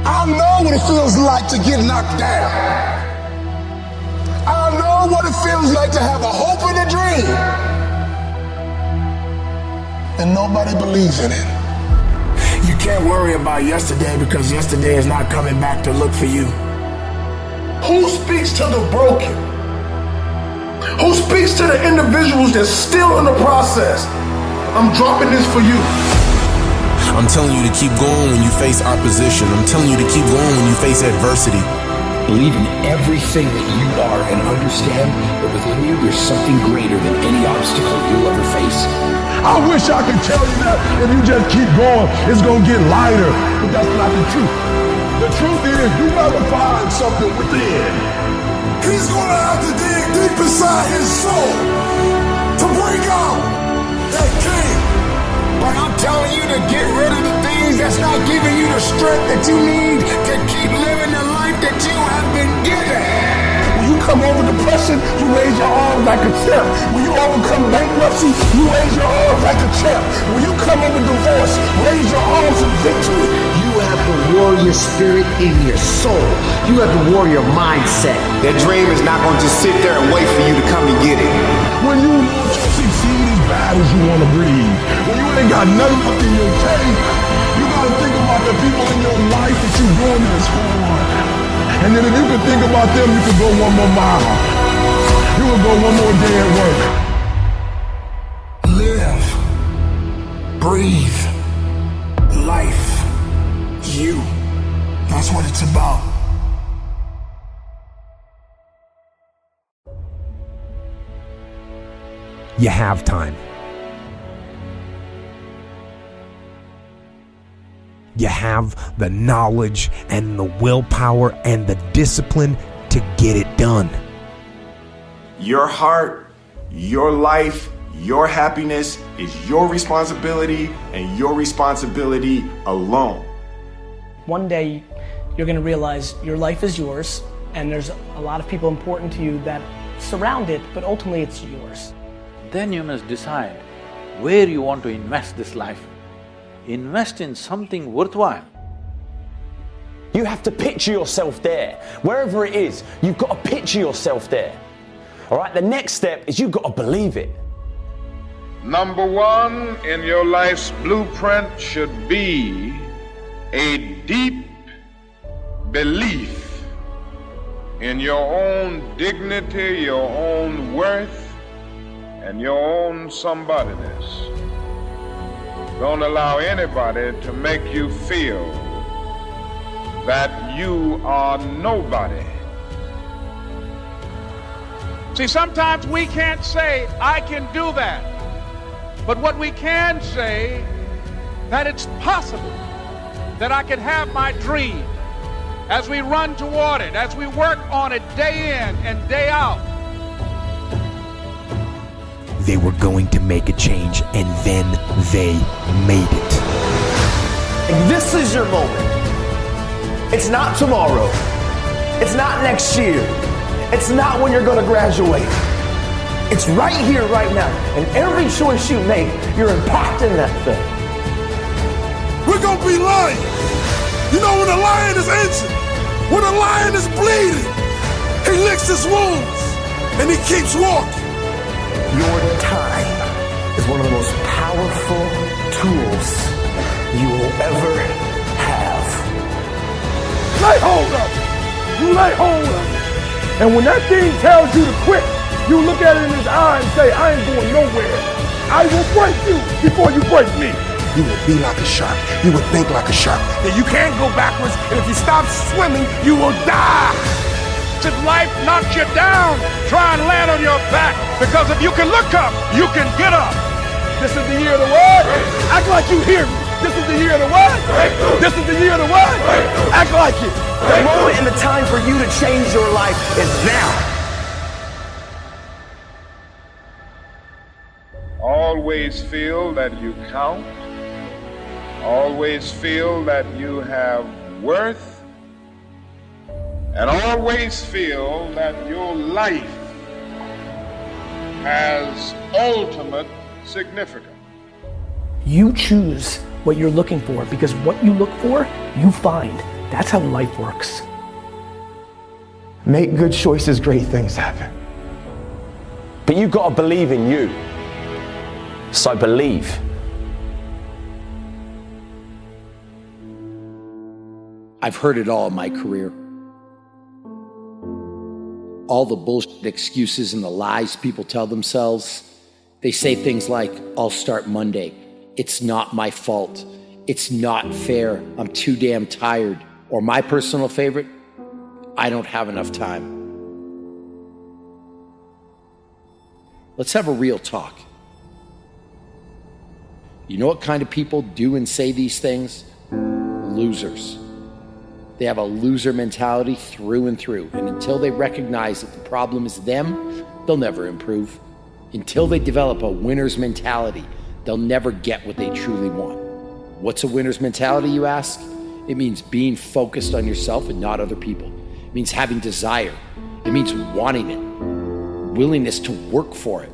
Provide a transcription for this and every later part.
I know what it feels like to get knocked down. I know what it feels like to have a hope and a dream, and nobody believes in it. You can't worry about yesterday because yesterday is not coming back to look for you. Who speaks to the broken? Who speaks to the individuals that's still in the process? I'm dropping this for you. I'm telling you to keep going when you face opposition. I'm telling you to keep going when you face adversity. Believe in everything that you are and understand that within you there's something greater than any obstacle you'll ever face. I wish I could tell you that if you just keep going, it's gonna get lighter. But that's not the truth. The truth is, you gotta find something within. He's gonna have to dig deep inside his soul to bring out that king. But I'm telling you to get rid of the things that's not giving you the strength that you need to keep living the life that you have been given. When you come over depression, you raise your arms like a champ. When you overcome bankruptcy, you raise your arms like a champ. When you come over divorce, raise your arms in victory. You have the warrior spirit in your soul. You have the warrior mindset. That dream is not going to just sit there and wait for you to come and get it. When you want to succeed as bad as you want to breathe, when you ain't got nothing up in your tank, you got to think about the people in your life that you're doing this for. And then if you could think about them, you could go one more mile. You could go one more day at work. Live. Breathe. Life. You. That's what it's about. You have time. You have the knowledge and the willpower and the discipline to get it done. Your heart, your life, your happiness is your responsibility and your responsibility alone. One day you're going to realize your life is yours and there's a lot of people important to you that surround it, but ultimately it's yours. Then you must decide where you want to invest this life. Invest in something worthwhile. You have to picture yourself there. Wherever it is, you've got to picture yourself there. All right, the next step is you've got to believe it. Number one in your life's blueprint should be a deep belief in your own dignity, your own worth, and your own somebodyness. Don't allow anybody to make you feel that you are nobody. See, sometimes we can't say, I can do that. But what we can say, that it's possible that I can have my dream as we run toward it, as we work on it day in and day out. They were going to make a change, and then they made it. And this is your moment. It's not tomorrow. It's not next year. It's not when you're going to graduate. It's right here, right now. And every choice you make, you're impacting that thing. We're going to be lions. You know, when a lion is injured, when a lion is bleeding, he licks his wounds and he keeps walking. Your time is one of the most powerful tools you will ever have. Lay hold of it. You lay hold of it. And when that thing tells you to quit, you look at it in his eye and say, I ain't going nowhere. I will break you before you break me. You will be like a shark. You will think like a shark. And you can't go backwards. And if you stop swimming, you will die. If life knocks you down, try and land on your back. Because if you can look up, you can get up. This is the year of the what? Act like you hear me. This is the year of the what? This is the year of the what? Act like it. The moment and the time for you to change your life is now. Always feel that you count. Always feel that you have worth. And always feel that your life has ultimate significance. You choose what you're looking for, because what you look for, you find. That's how life works. Make good choices, great things happen. But you've got to believe in you. So believe. I've heard it all in my career. All the bullshit excuses and the lies people tell themselves. They say things like, I'll start Monday. It's not my fault. It's not fair. I'm too damn tired. Or my personal favorite, I don't have enough time. Let's have a real talk. You know what kind of people do and say these things? Losers. They have a loser mentality through and through. And until they recognize that the problem is them, they'll never improve. Until they develop a winner's mentality, they'll never get what they truly want. What's a winner's mentality, you ask? It means being focused on yourself and not other people. It means having desire. It means wanting it. Willingness to work for it.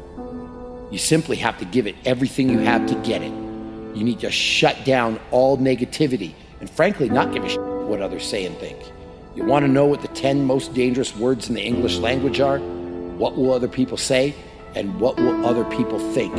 You simply have to give it everything you have to get it. You need to shut down all negativity and frankly not give a shit what others say and think. You want to know what the 10 most dangerous words in the English language are? What will other people say? And what will other people think?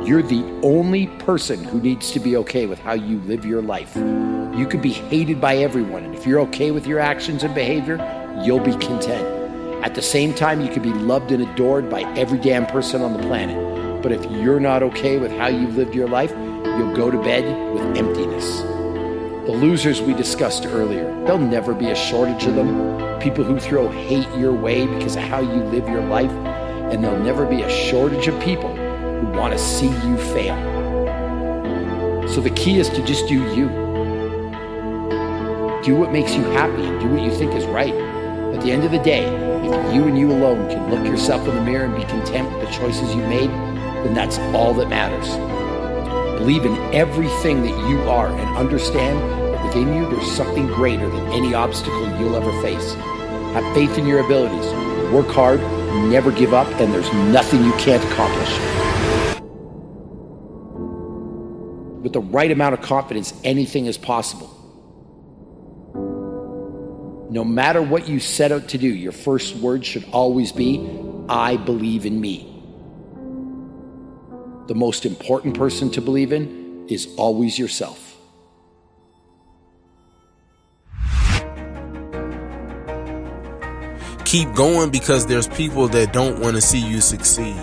You're the only person who needs to be okay with how you live your life. You could be hated by everyone, and if you're okay with your actions and behavior, you'll be content. At the same time, you could be loved and adored by every damn person on the planet. But if you're not okay with how you've lived your life, you'll go to bed with emptiness. The losers we discussed earlier, there'll never be a shortage of them. People who throw hate your way because of how you live your life, and there'll never be a shortage of people who want to see you fail. So the key is to just do you. Do what makes you happy and do what you think is right. At the end of the day, if you and you alone can look yourself in the mirror and be content with the choices you made, then that's all that matters. Believe in everything that you are and understand that within you there's something greater than any obstacle you'll ever face. Have faith in your abilities. Work hard, never give up, and there's nothing you can't accomplish. With the right amount of confidence, anything is possible. No matter what you set out to do, your first word should always be, I believe in me. The most important person to believe in is always yourself. Keep going because there's people that don't want to see you succeed.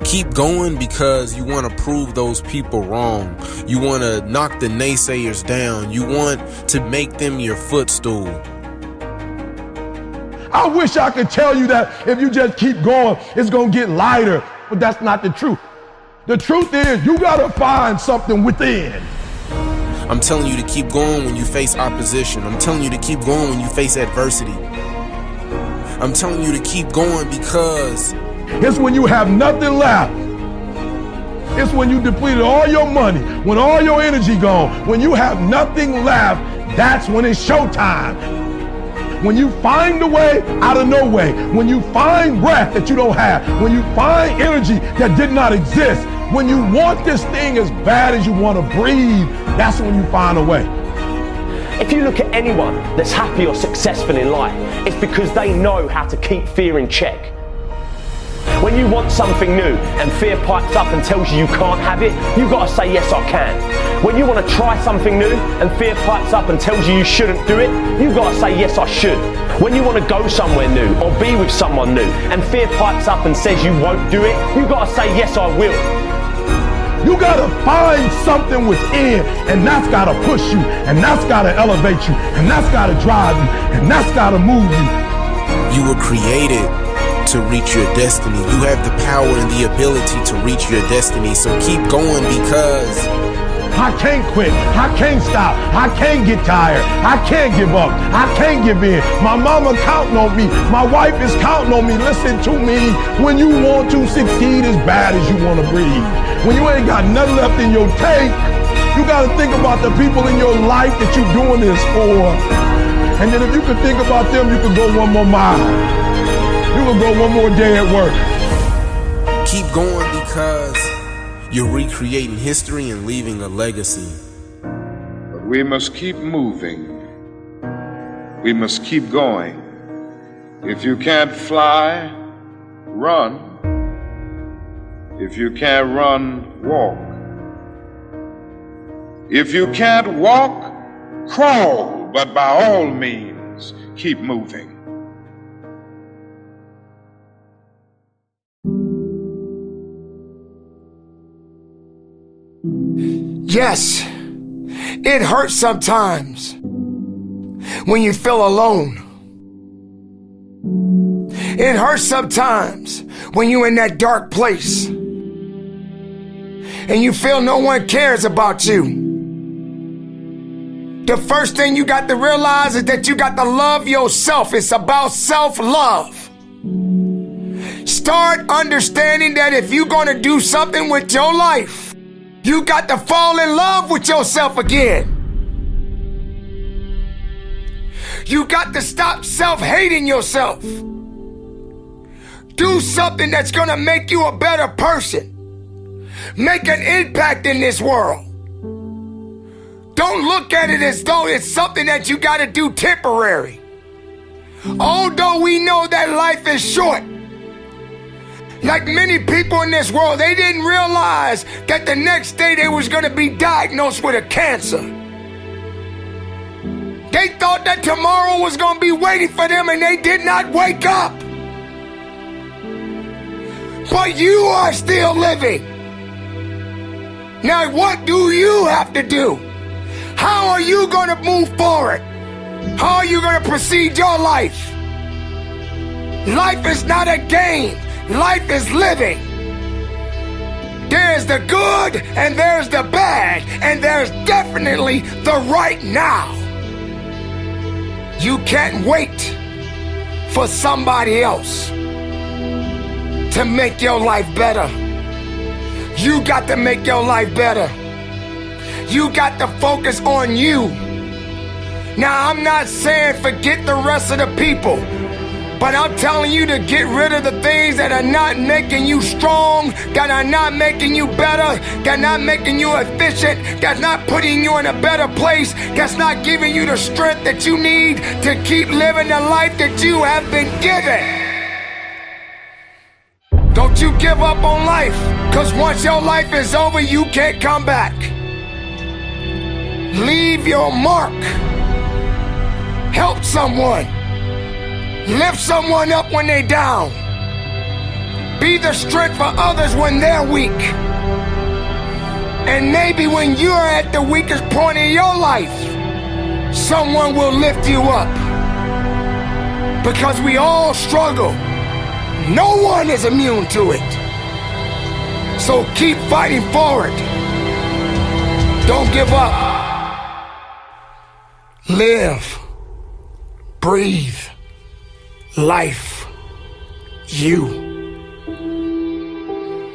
Keep going because you want to prove those people wrong. You want to knock the naysayers down. You want to make them your footstool. I wish I could tell you that if you just keep going, it's going to get lighter, but that's not the truth. The truth is, you got to find something within. I'm telling you to keep going when you face opposition. I'm telling you to keep going when you face adversity. I'm telling you to keep going because it's when you have nothing left. It's when you depleted all your money, when all your energy gone, when you have nothing left, that's when it's showtime. When you find a way out of no way, when you find breath that you don't have, when you find energy that did not exist, when you want this thing as bad as you want to breathe, that's when you find a way. If you look at anyone that's happy or successful in life, it's because they know how to keep fear in check. When you want something new and fear pipes up and tells you you can't have it, you've got to say, yes, I can. When you want to try something new and fear pipes up and tells you you shouldn't do it, you've got to say, yes, I should. When you want to go somewhere new or be with someone new and fear pipes up and says you won't do it, you've got to say, yes, I will. You gotta find something within, and that's gotta push you, and that's gotta elevate you, and that's gotta drive you, and that's gotta move you. you were created to reach your destiny. You have the power and the ability to reach your destiny. So keep going because I can't quit. I can't stop. I can't get tired. I can't give up. I can't give in. My mama counting on me. My wife is counting on me. Listen to me. When you want to succeed as bad as you want to breathe, when you ain't got nothing left in your tank, you got to think about the people in your life that you're doing this for. And then if you could think about them, you could go one more mile. You could go one more day at work. Keep going because you're recreating history and leaving a legacy. But we must keep moving we must keep going. If you can't fly, run. If you can't run, walk. If you can't walk, crawl, but by all means, keep moving. Yes, it hurts sometimes when you feel alone. It hurts sometimes when you're in that dark place and you feel no one cares about you. The first thing you got to realize is that you got to love yourself. It's about self-love. Start understanding that if you're going to do something with your life, you got to fall in love with yourself again. You got to stop self-hating yourself. Do something that's going to make you a better person. Make an impact in this world. Don't look at it as though it's something that you got to do temporary. Although we know that life is short, like many people in this world, they didn't realize that the next day they was going to be diagnosed with a cancer. They thought that tomorrow was going to be waiting for them, and they did not wake up. But you are still living. Now, what do you have to do? How are you going to move forward? How are you going to proceed your life? Life is not a game. Life is living. There's the good and there's the bad, and there's definitely the right now. You can't wait for somebody else to make your life better. You got to make your life better. You got to focus on you. Now, I'm not saying forget the rest of the people, but I'm telling you to get rid of the things that are not making you strong, that are not making you better, that are not making you efficient, that's not putting you in a better place, that's not giving you the strength that you need to keep living the life that you have been given. Don't you give up on life, because once your life is over, you can't come back. Leave your mark. Help someone. Lift someone up when they're down. Be the strength for others when they're weak. And maybe when you're at the weakest point in your life, someone will lift you up. Because we all struggle. No one is immune to it. So keep fighting forward. Don't give up. Live. Breathe. Life. You.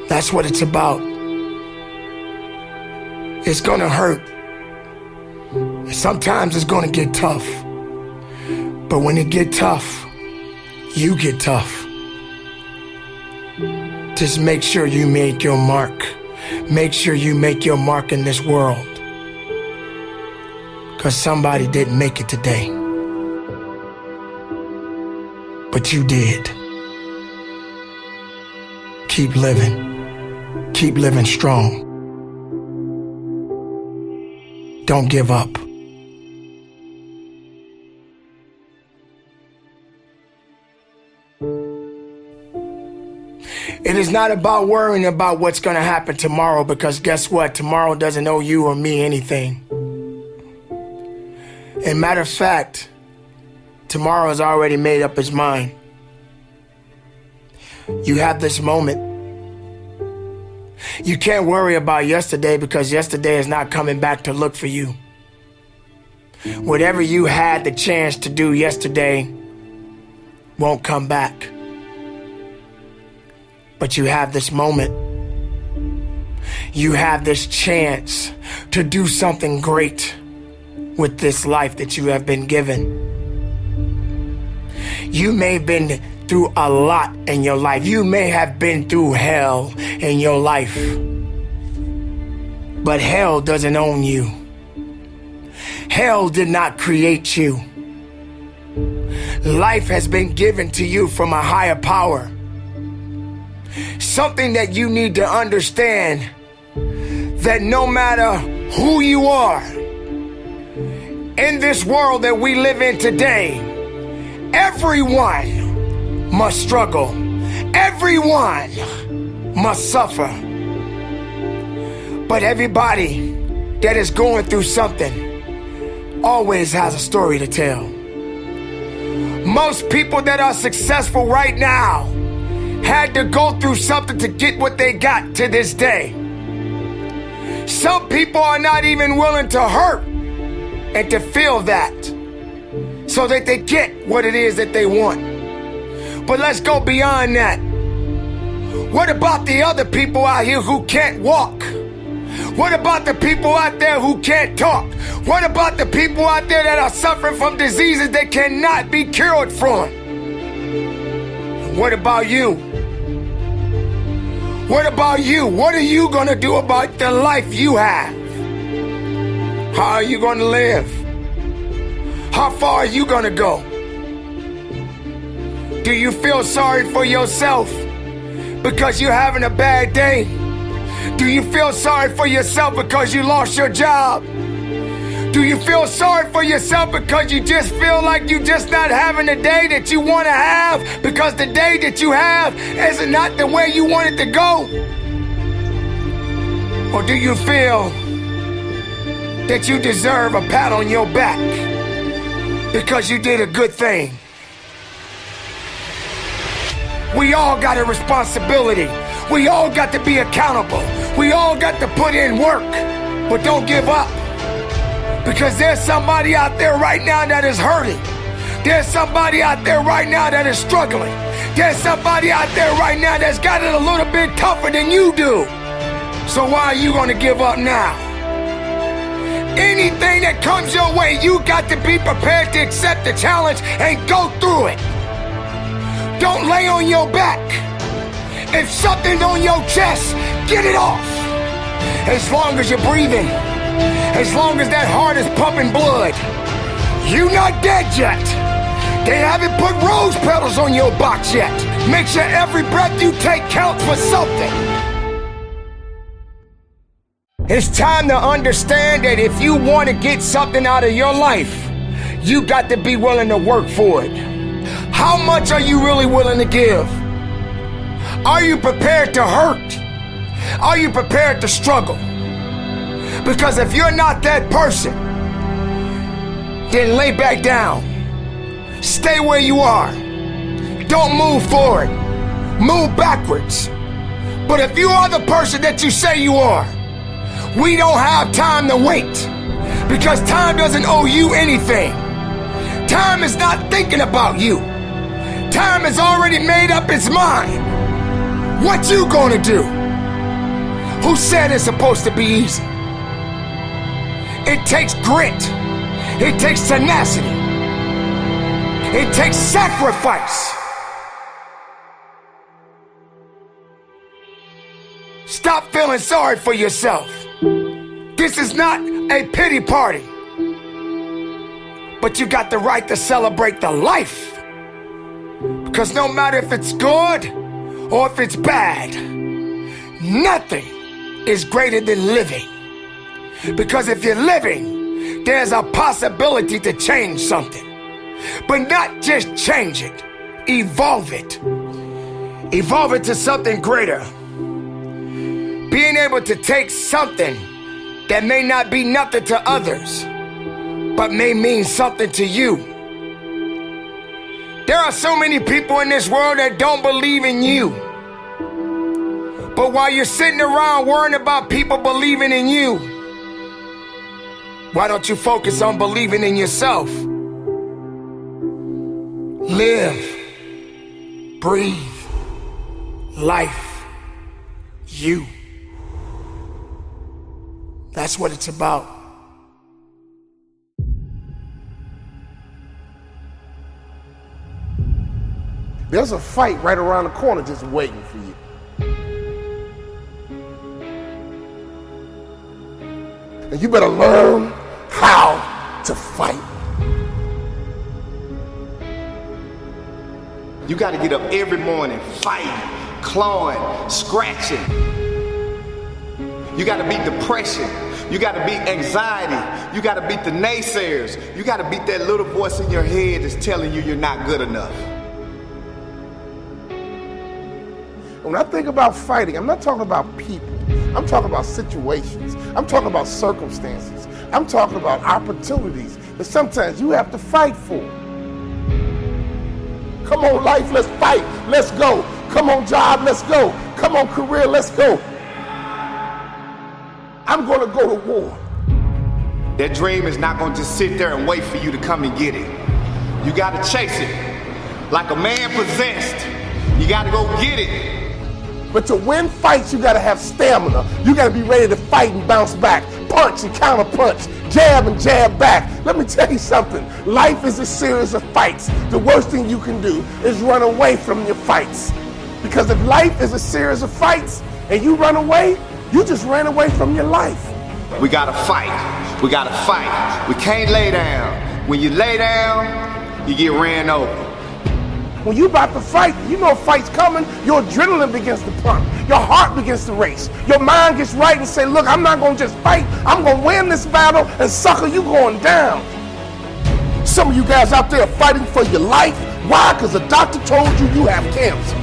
That's what it's about. It's gonna hurt. Sometimes it's gonna get tough. But when it get tough, you get tough. Just make sure you make your mark. Make sure you make your mark in this world. Because somebody didn't make it today. But you did. Keep living. Keep living strong. Don't give up. It is not about worrying about what's going to happen tomorrow, because guess what? Tomorrow doesn't owe you or me anything. And matter of fact, tomorrow has already made up its mind. You have this moment. You can't worry about yesterday, because yesterday is not coming back to look for you. Whatever you had the chance to do yesterday won't come back. But you have this moment. You have this chance to do something great with this life that you have been given. You may have been through a lot in your life. You may have been through hell in your life. But hell doesn't own you. Hell did not create you. Life has been given to you from a higher power. Something that you need to understand, that no matter who you are, in this world that we live in today, everyone must struggle. Everyone must suffer. But everybody that is going through something always has a story to tell. Most people that are successful right now had to go through something to get what they got to this day. Some people are not even willing to hurt and to feel that so that they get what it is that they want. But let's go beyond that. What about the other people out here who can't walk? What about the people out there who can't talk? What about the people out there that are suffering from diseases that cannot be cured from? What about you? What about you? What are you going to do about the life you have? How are you going to live? How far are you going to go? Do you feel sorry for yourself because you're having a bad day? Do you feel sorry for yourself because you lost your job? Do you feel sorry for yourself because you just feel like you're just not having the day that you want to have because the day that you have is not the way you want it to go? Or do you feel that you deserve a pat on your back because you did a good thing? We all got a responsibility. We all got to be accountable. We all got to put in work, but don't give up. Because there's somebody out there right now that is hurting. There's somebody out there right now that is struggling. There's somebody out there right now that's got it a little bit tougher than you do. So why are you going to give up now? Anything that comes your way, you got to be prepared to accept the challenge and go through it. Don't lay on your back. If something's on your chest, get it off. As long as you're breathing, as long as that heart is pumping blood, you're not dead yet. They haven't put rose petals on your box yet. Make sure every breath you take counts for something. It's time to understand that if you want to get something out of your life, you got to be willing to work for it. How much are you really willing to give? Are you prepared to hurt? Are you prepared to struggle? Because if you're not that person, then lay back down. Stay where you are. Don't move forward. Move backwards. But if you are the person that you say you are, we don't have time to wait. Because time doesn't owe you anything. Time is not thinking about you. Time has already made up its mind. What you gonna do? Who said it's supposed to be easy? It takes grit. It takes tenacity. It takes sacrifice. Stop feeling sorry for yourself. This is not a pity party. But you got the right to celebrate the life. Because no matter if it's good or if it's bad, nothing is greater than living. Because if you're living, there's a possibility to change something. But not just change it, evolve it. Evolve it to something greater. Being able to take something that may not be nothing to others, but may mean something to you. There are so many people in this world that don't believe in you. But while you're sitting around worrying about people believing in you, why don't you focus on believing in yourself? Live, breathe, life, you. That's what it's about. There's a fight right around the corner just waiting for you. And you better learn how to fight. You gotta get up every morning, fighting, clawing, scratching. You gotta beat depression. You gotta beat anxiety. You gotta beat the naysayers. You gotta beat that little voice in your head that's telling you you're not good enough. When I think about fighting, I'm not talking about people. I'm talking about situations. I'm talking about circumstances. I'm talking about opportunities that sometimes you have to fight for. Come on, life, let's fight. Let's go. Come on, job, let's go. Come on, career, let's go. I'm gonna go to war. That dream is not gonna just sit there and wait for you to come and get it. You gotta chase it. Like a man possessed, you gotta go get it. But to win fights, you gotta have stamina. You gotta be ready to fight and bounce back. Punch and counter punch. Jab and jab back. Let me tell you something. Life is a series of fights. The worst thing you can do is run away from your fights. Because if life is a series of fights and you run away, you just ran away from your life. We gotta fight. We gotta fight. We can't lay down. When you lay down, you get ran over. When you about to fight, you know a fight's coming, your adrenaline begins to pump. Your heart begins to race. Your mind gets right and say, look, I'm not gonna just fight. I'm gonna win this battle, and sucker, you going down. Some of you guys out there are fighting for your life. Why? Because the doctor told you you have cancer.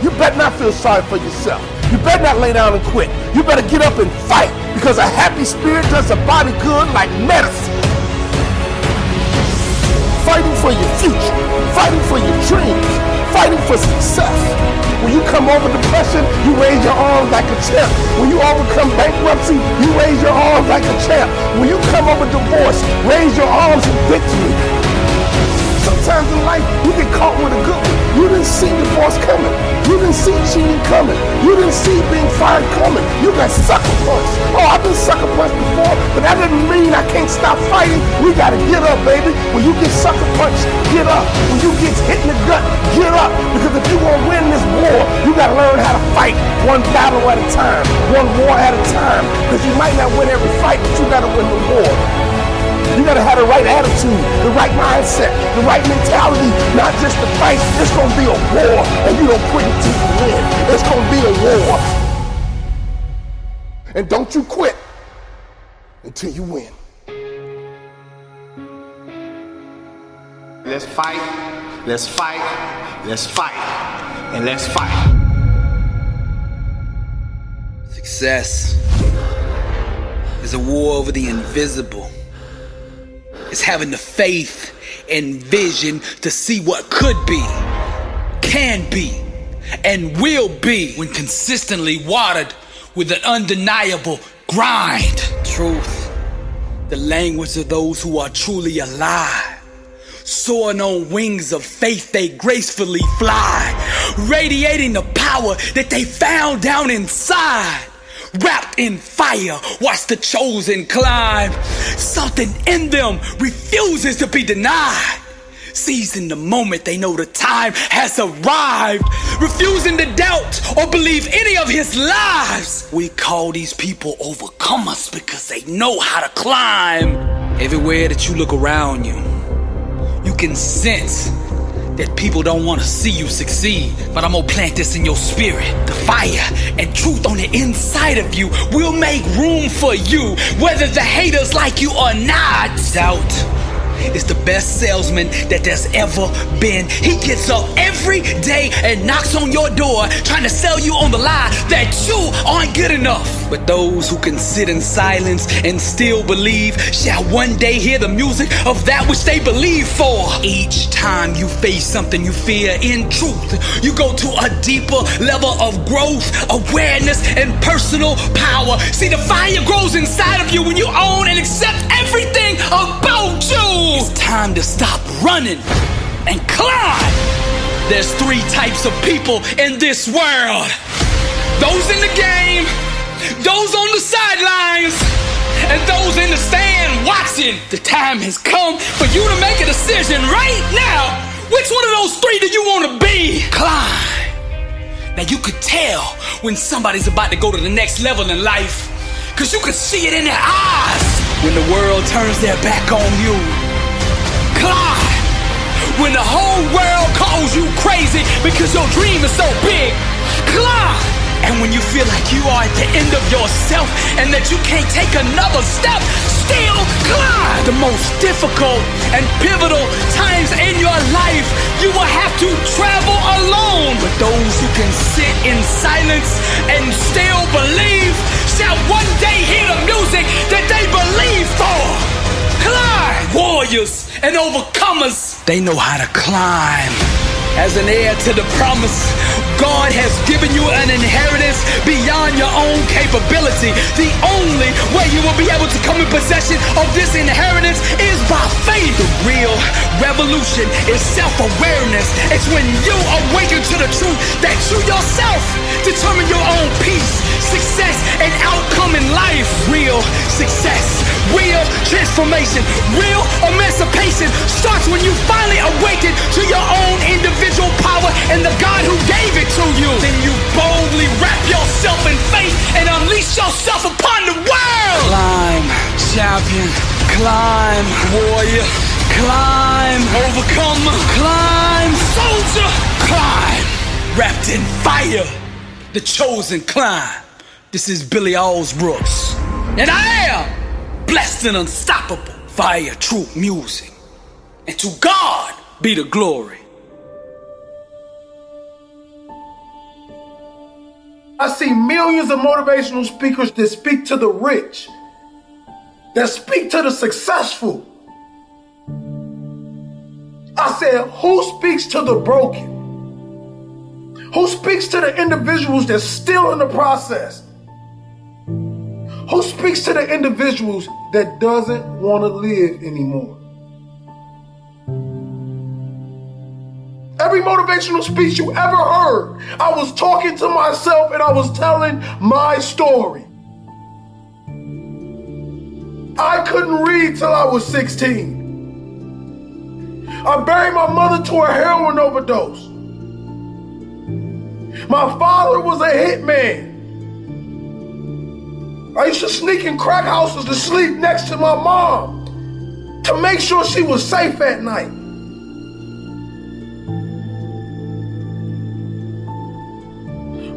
You better not feel sorry for yourself. You better not lay down and quit. You better get up and fight, because a happy spirit does a body good like medicine. Fighting for your future, fighting for your dreams, fighting for success. When you come over depression, you raise your arms like a champ. When you overcome bankruptcy, you raise your arms like a champ. When you come over divorce, raise your arms in victory. Sometimes in life, you get caught with a good one. You didn't see divorce coming. You didn't see cheating coming. You didn't see being fired coming. You got sucker punched. Oh, I've been sucker punched before, but that doesn't mean I can't stop fighting. We gotta get up, baby. When you get sucker punched, get up. When you get hit in the gut, get up. Because if you want to win this war, you gotta learn how to fight one battle at a time, one war at a time. Because you might not win every fight, but you gotta win the war. You gotta have the right attitude, the right mindset, the right mentality, not just the fight. It's gonna be a war, and you don't quit until you win. It's gonna be a war. And don't you quit until you win. Let's fight, let's fight, let's fight, and let's fight. Success is a war over the invisible. It's having the faith and vision to see what could be, can be, and will be when consistently watered with an undeniable grind. Truth, the language of those who are truly alive. Soaring on wings of faith, they gracefully fly, radiating the power that they found down inside. Wrapped in fire, watch the chosen climb. Something in them refuses to be denied. Seizing the moment they know the time has arrived. Refusing to doubt or believe any of his lies. We call these people overcomers because they know how to climb. Everywhere that you look around you, you can sense that people don't want to see you succeed. But I'm gonna plant this in your spirit. The fire and truth on the inside of you will make room for you, whether the haters like you or not. Doubt is the best salesman that there's ever been. He gets up every day and knocks on your door trying to sell you on the lie that you aren't good enough. But those who can sit in silence and still believe shall one day hear the music of that which they believe for. Each time you face something you fear, in truth, you go to a deeper level of growth, awareness, and personal power. See, the fire grows inside of you when you own and accept everything about you. It's time to stop running and climb. There's 3 types of people in this world. Those in the game, those on the sidelines, and those in the stand watching. The time has come for you to make a decision right now. Which one of those 3 do you want to be? Climb. Now you could tell when somebody's about to go to the next level in life, because you could see it in their eyes when the world turns their back on you. Climb. when the whole world calls you crazy because your dream is so big. Climb! And when you feel like you are at the end of yourself and that you can't take another step, still climb. The most difficult and pivotal times in your life, you will have to travel alone. But those who can sit in silence and still believe shall one day hear the music that they believe for. Climb! Warriors and overcomers, they know how to climb. As an heir to the promise, God has given you an inheritance beyond your own capability. The only way you will be able to come in possession of this inheritance is by faith. The real revolution is self-awareness. It's when you awaken to the truth that you yourself determine your own peace, success, and outcome in life. Real success, real transformation, real emancipation starts when you finally awaken to your own individual power and the God who gave it to you. Then you boldly wrap yourself in faith and unleash yourself upon the world. Climb, champion. Climb, warrior. Climb, overcomer. Climb, soldier. Climb, wrapped in fire. The chosen climb. This is Billy Allsbrooks, and I am blessed and unstoppable via true music. And to God be the glory. I see millions of motivational speakers that speak to the rich, that speak to the successful. I said, who speaks to the broken? Who speaks to the individuals that's still in the process? Who speaks to the individuals that doesn't want to live anymore? Every motivational speech you ever heard, I was talking to myself and I was telling my story. I couldn't read till I was 16. I buried my mother to a heroin overdose. My father was a hitman. I used to sneak in crack houses to sleep next to my mom to make sure she was safe at night.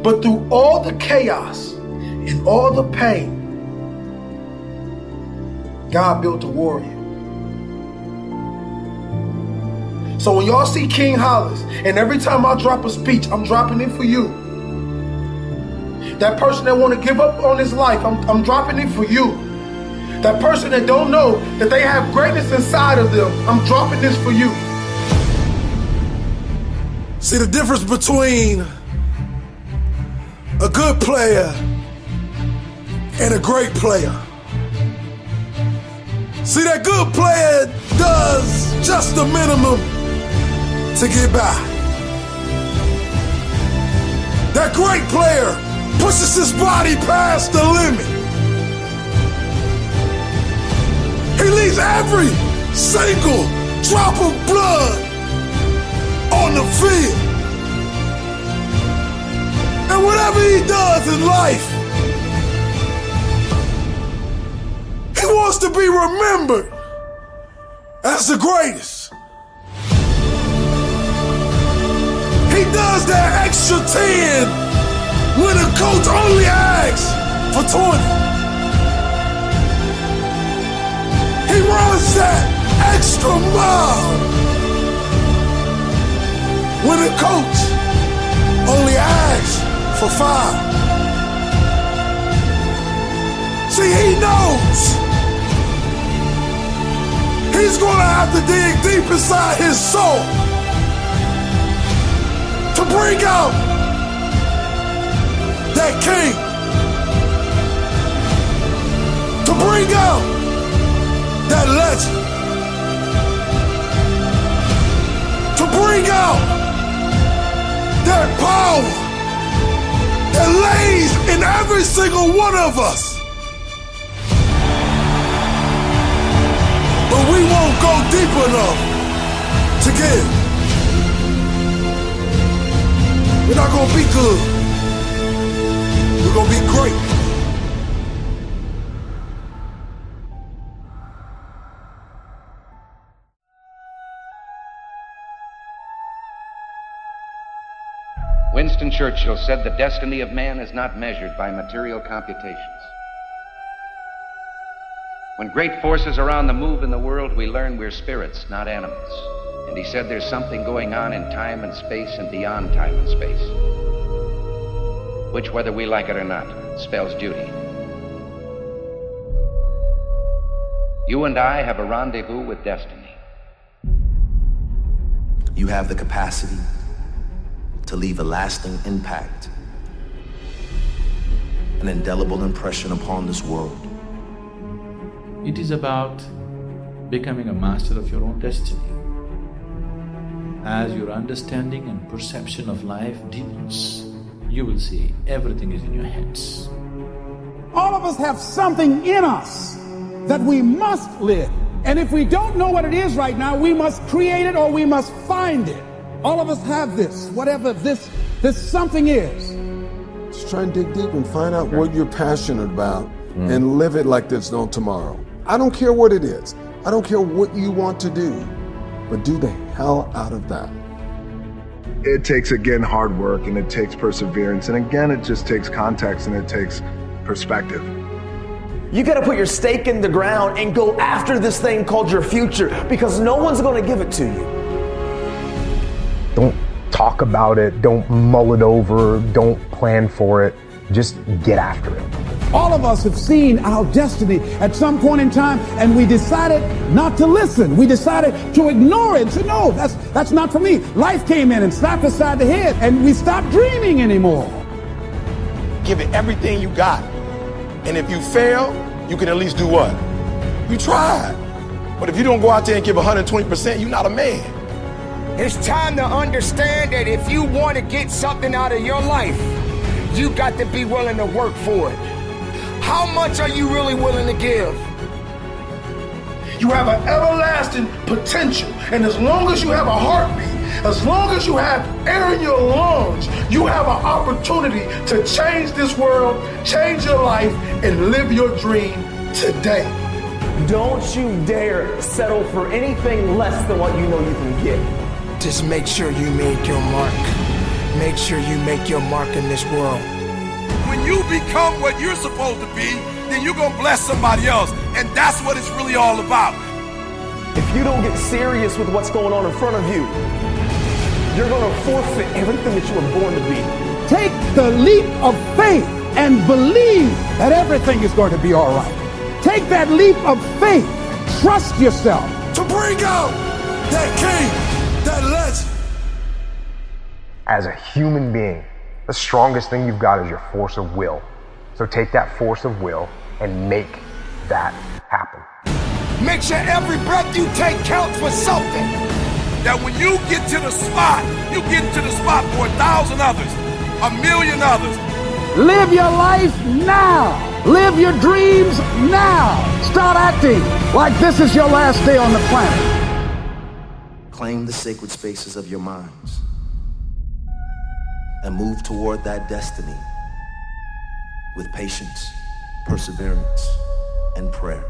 But through all the chaos and all the pain, God built a warrior. So when y'all see King Hollis, and every time I drop a speech, I'm dropping it for you. That person that want to give up on his life, I'm dropping it for you. That person that don't know that they have greatness inside of them, I'm dropping this for you. See the difference between a good player and a great player. See, that good player does just the minimum to get by. That great player pushes his body past the limit. He leaves every single drop of blood on the field. And whatever he does in life, he wants to be remembered as the greatest. He does that extra 10 when the coach only asks for 20. He runs that extra mile when the coach only asks for 5. See, he knows he's gonna have to dig deep inside his soul to bring out that king, to bring out that legend, to bring out that power that lays in every single one of us. But we won't go deep enough to get. We're not gonna be good. We're gonna be great. Winston Churchill said the destiny of man is not measured by material computations. When great forces are on the move in the world, we learn we're spirits, not animals. And he said there's something going on in time and space and beyond time and space, which, whether we like it or not, spells duty. You and I have a rendezvous with destiny. You have the capacity to leave a lasting impact, an indelible impression upon this world. It is about becoming a master of your own destiny. As your understanding and perception of life deepens, you will see everything is in your hands. All of us have something in us that we must live. And if we don't know what it is right now, we must create it or we must find it. All of us have this, whatever this something is. Just try and dig deep and find out what you're passionate about and live it like there's no tomorrow. I don't care what it is. I don't care what you want to do, but do the hell out of that. It takes, again, hard work, and it takes perseverance, and again, it just takes context and it takes perspective. You gotta put your stake in the ground and go after this thing called your future, because no one's gonna give it to you. Don't talk about it, don't mull it over, don't plan for it, just get after it. All of us have seen our destiny at some point in time, and we decided not to listen. We decided to ignore it and say, no, that's not for me. Life came in and slapped us side the head, and we stopped dreaming anymore. Give it everything you got. And if you fail, you can at least do what? You tried. But if you don't go out there and give 120%, you're not a man. It's time to understand that if you want to get something out of your life, you got to be willing to work for it. How much are you really willing to give? You have an everlasting potential. And as long as you have a heartbeat, as long as you have air in your lungs, you have an opportunity to change this world, change your life, and live your dream today. Don't you dare settle for anything less than what you know you can get. Just make sure you make your mark. Make sure you make your mark in this world. When you become what you're supposed to be, then you're gonna bless somebody else. And that's what it's really all about. If you don't get serious with what's going on in front of you, you're gonna forfeit everything that you were born to be. Take the leap of faith and believe that everything is going to be all right. Take that leap of faith. Trust yourself. To bring out that king, that legend. As a human being, the strongest thing you've got is your force of will. So take that force of will and make that happen. Make sure every breath you take counts for something. That when you get to the spot, you get to the spot for 1,000 others, 1,000,000 others. Live your life now. Live your dreams now. Start acting like this is your last day on the planet. Claim the sacred spaces of your minds and move toward that destiny with patience, perseverance, and prayer.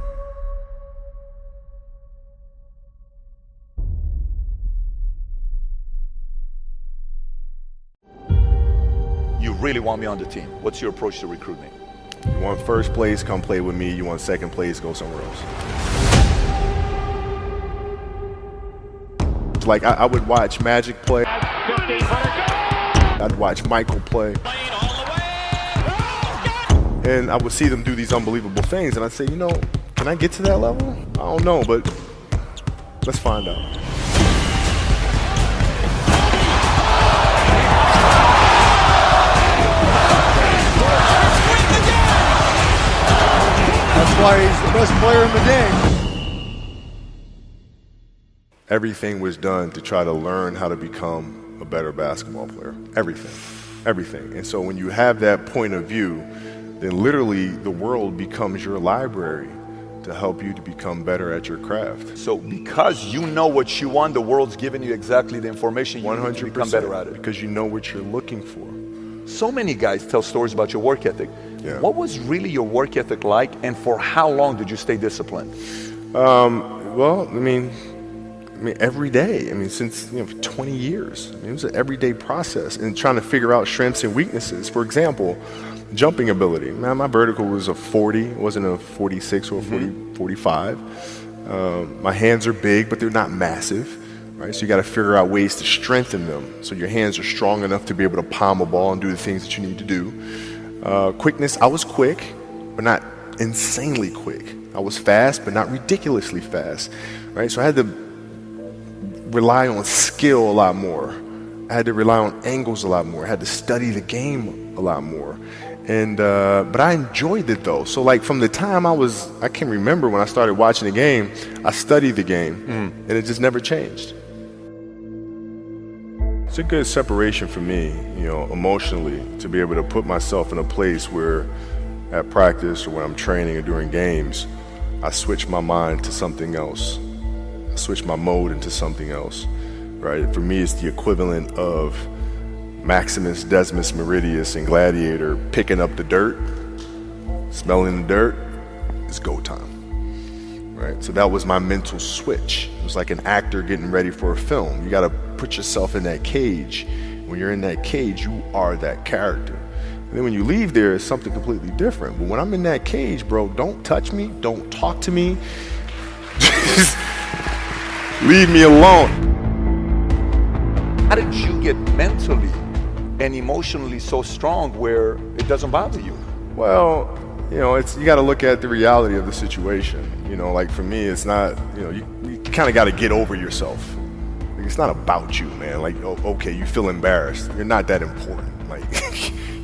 You really want me on the team. What's your approach to recruitment? You want first place, come play with me. You want second place, go somewhere else. Like I would watch Magic play. I'd watch Michael play. And I would see them do these unbelievable things, and I'd say, you know, can I get to that level? I don't know, but let's find out. That's why he's the best player in the game. Everything was done to try to learn how to become a better basketball player. Everything. And so when you have that point of view, then literally the world becomes your library to help you to become better at your craft. So because you know what you want, the world's giving you exactly the information you need to become better at it. Because you know what you're looking for. So many guys tell stories about your work ethic. Yeah. What was really your work ethic like, and for how long did you stay disciplined? Well, I mean, I mean, every day. I mean, since, for 20 years. I mean, it was an everyday process and trying to figure out strengths and weaknesses. For example, jumping ability. Man, my vertical was a 40, it wasn't a 46 or a 45. My hands are big, but they're not massive. Right? So you got to figure out ways to strengthen them so your hands are strong enough to be able to palm a ball and do the things that you need to do. Quickness, I was quick, but not insanely quick. I was fast, but not ridiculously fast. Right? So I had to rely on skill a lot more. I had to rely on angles a lot more. I had to study the game a lot more. And but I enjoyed it though. So like from the time I can remember when I started watching the game, I studied the game and it just never changed. It's a good separation for me, emotionally, to be able to put myself in a place where at practice or when I'm training or during games, I switch my mind to something else. I switch my mode into something else, right? For me, it's the equivalent of Maximus, Decimus, Meridius, and Gladiator picking up the dirt, smelling the dirt. It's go time. Right? So that was my mental switch. It was like an actor getting ready for a film. You got to put yourself in that cage. When you're in that cage, you are that character. And then when you leave there, it's something completely different. But when I'm in that cage, bro, don't touch me. Don't talk to me. Just leave me alone. How did you get mentally and emotionally so strong where it doesn't bother you? Well, you got to look at the reality of the situation. Like for me, it's not, you kind of got to get over yourself. Like, it's not about you, man. Like, okay, you feel embarrassed. You're not that important. Like,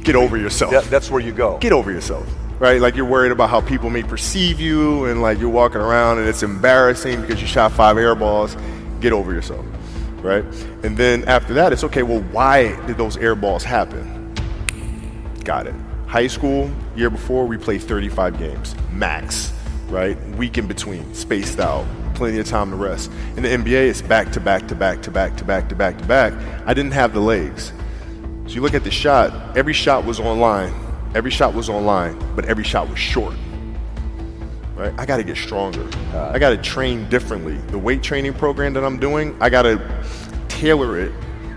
get over yourself. That's where you go. Get over yourself, right? Like you're worried about how people may perceive you and like you're walking around and it's embarrassing because you shot 5 air balls. Get over yourself, right? And then after that, it's okay, well, why did those air balls happen? Got it. High school, year before, we played 35 games, max, right? Week in between, spaced out, plenty of time to rest. In the NBA, it's back to back to back to back to back to back to back. I didn't have the legs. So you look at the shot, every shot was online. Every shot was online, but every shot was short. Right? I got to get stronger. I got to train differently. The weight training program that I'm doing, I got to tailor it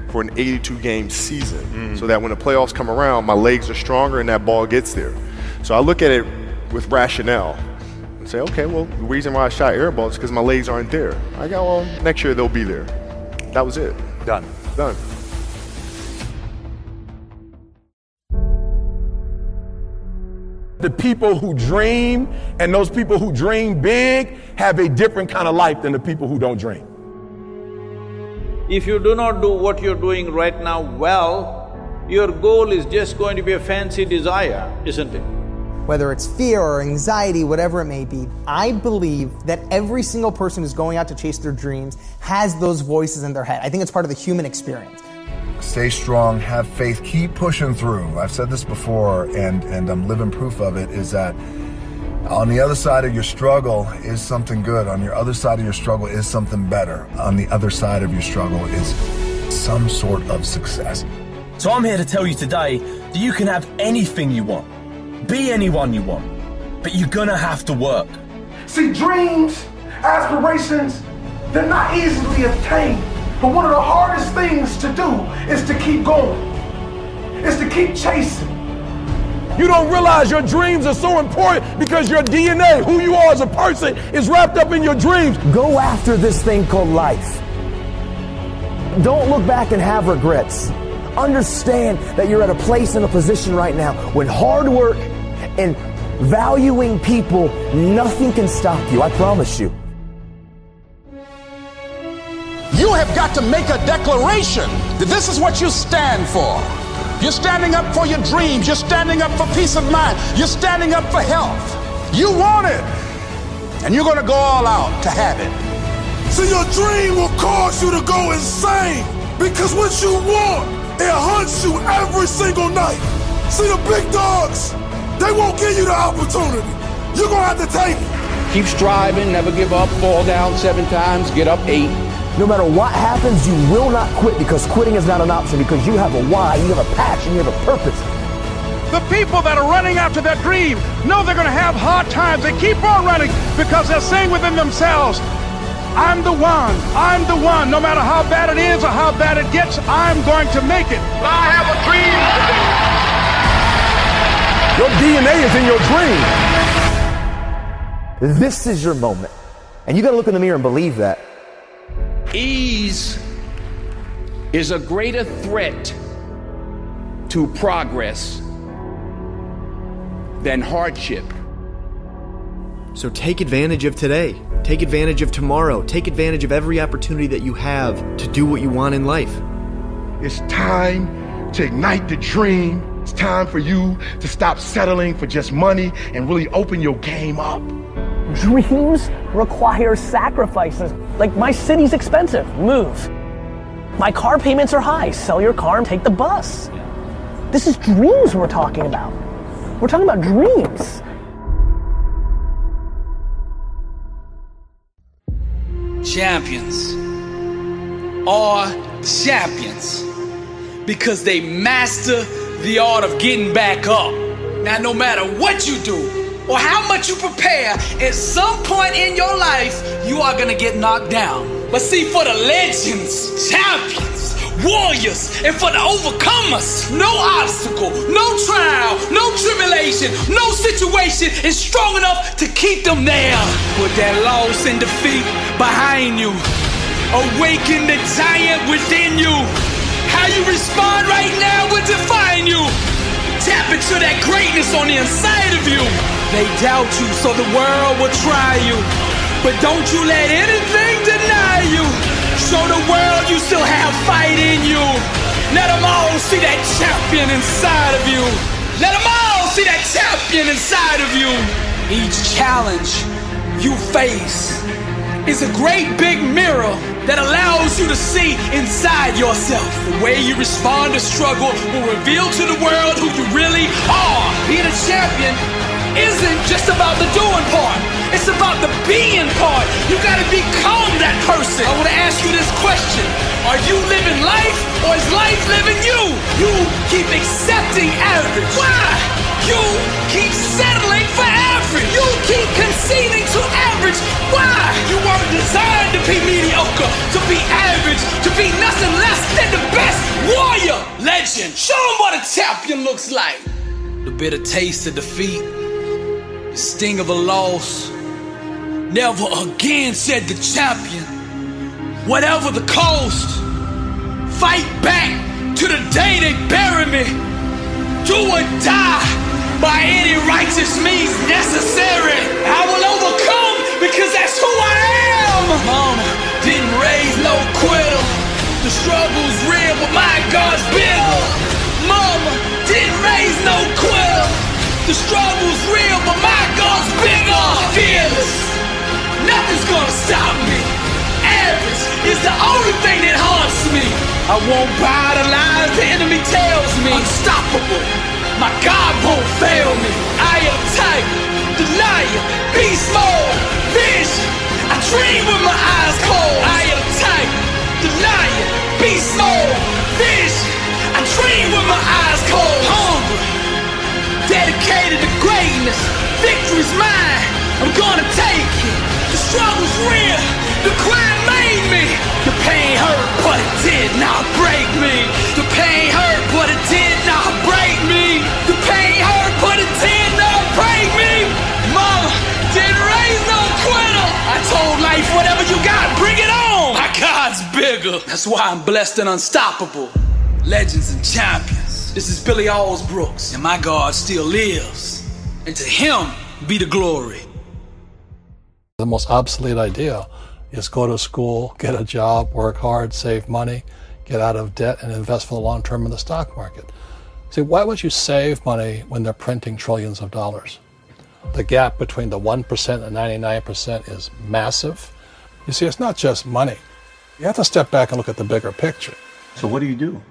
for an 82-game season so that when the playoffs come around, my legs are stronger and that ball gets there. So I look at it with rationale and say, okay, well, the reason why I shot air balls is because my legs aren't there. I go, well, next year they'll be there. That was it. Done. The people who dream and those people who dream big have a different kind of life than the people who don't dream. If you do not do what you're doing right now well, your goal is just going to be a fancy desire, isn't it? Whether it's fear or anxiety, whatever it may be, I believe that every single person who's going out to chase their dreams has those voices in their head. I think it's part of the human experience. Stay strong, have faith, keep pushing through. I've said this before, and I'm living proof of it, is that on the other side of your struggle is something good. On your other side of your struggle is something better. On the other side of your struggle is some sort of success. So I'm here to tell you today that you can have anything you want, be anyone you want, but you're gonna have to work. See, dreams, aspirations, they're not easily obtained. But one of the hardest things to do is to keep going, is to keep chasing. You don't realize your dreams are so important because your DNA, who you are as a person, is wrapped up in your dreams. Go after this thing called life. Don't look back and have regrets. Understand that you're at a place and a position right now when hard work and valuing people, nothing can stop you, I promise you. You have got to make a declaration that this is what you stand for. You're standing up for your dreams. You're standing up for peace of mind. You're standing up for health. You want it, and you're going to go all out to have it. See, your dream will cause you to go insane because what you want, it hunts you every single night. See, the big dogs, they won't give you the opportunity. You're going to have to take it. Keep striving, never give up, fall down 7 times, get up 8. No matter what happens, you will not quit because quitting is not an option because you have a why, you have a passion, you have a purpose. The people that are running after their dream know they're going to have hard times. They keep on running because they're saying within themselves, I'm the one. I'm the one. No matter how bad it is or how bad it gets, I'm going to make it. I have a dream today. Your DNA is in your dream. This is your moment. And you gotta look in the mirror and believe that. Ease is a greater threat to progress than hardship. So take advantage of today. Take advantage of tomorrow. Take advantage of every opportunity that you have to do what you want in life. It's time to ignite the dream. It's time for you to stop settling for just money and really open your game up. Dreams require sacrifices. Like, my city's expensive, move. My car payments are high, sell your car and take the bus. This is dreams we're talking about. We're talking about dreams. Champions are champions because they master the art of getting back up. Now, no matter what you do or how much you prepare, at some point in your life, you are gonna get knocked down. But see, for the legends, champions, warriors, and for the overcomers, no obstacle, no trial, no tribulation, no situation is strong enough to keep them there. Put that loss and defeat behind you. Awaken the giant within you. How you respond right now will define you. Tap into that greatness on the inside of you. They doubt you, so the world will try you. But don't you let anything deny you. Show the world you still have fight in you. Let them all see that champion inside of you. Let them all see that champion inside of you. Each challenge you face is a great big mirror that allows you to see inside yourself. The way you respond to struggle will reveal to the world who you really are. Being a champion isn't just about the doing part. It's about the being part. You gotta become that person. I wanna ask you this question. Are you living life or is life living you? You keep accepting average. Why? You keep settling for average. You keep conceding to average. Why? You weren't designed to be mediocre, to be average, to be nothing less than the best warrior. Legend. Show them what a champion looks like. The bitter taste of defeat, the sting of a loss. Never again, said the champion. Whatever the cost, fight back to the day they bury me. Do or die by any righteous means necessary. I will overcome because that's who I am. Mama didn't raise no quitter. The struggle's real, but my God's bigger. Mama didn't raise no quitter. The struggle's real, but my God's bigger. Fearless. Nothing's gonna stop me. Average is the only thing that haunts me. I won't buy the lies the enemy tells me. Unstoppable. My God won't fail me. I am tiger, the lion, beast mode, vision. I dream with my eyes cold. I am tiger, the lion, beast mode, vision. I dream with my eyes cold. Hungry, dedicated to greatness. Victory's mine. I'm gonna take it. The struggle's real. The grind made me. The pain hurt, but it did not break me. The pain hurt, but it did not break me. The pain hurt, but it did not break me. Mama didn't raise no quitter. I told life, whatever you got, bring it on. My God's bigger. That's why I'm blessed and unstoppable. Legends and champions. This is Billy Allsbrooks, and my God still lives. And to him be the glory. The most obsolete idea is go to school, get a job, work hard, save money, get out of debt, and invest for the long term in the stock market. See, why would you save money when they're printing trillions of dollars? The gap between the 1% and 99% is massive. You see, it's not just money. You have to step back and look at the bigger picture. So what do you do?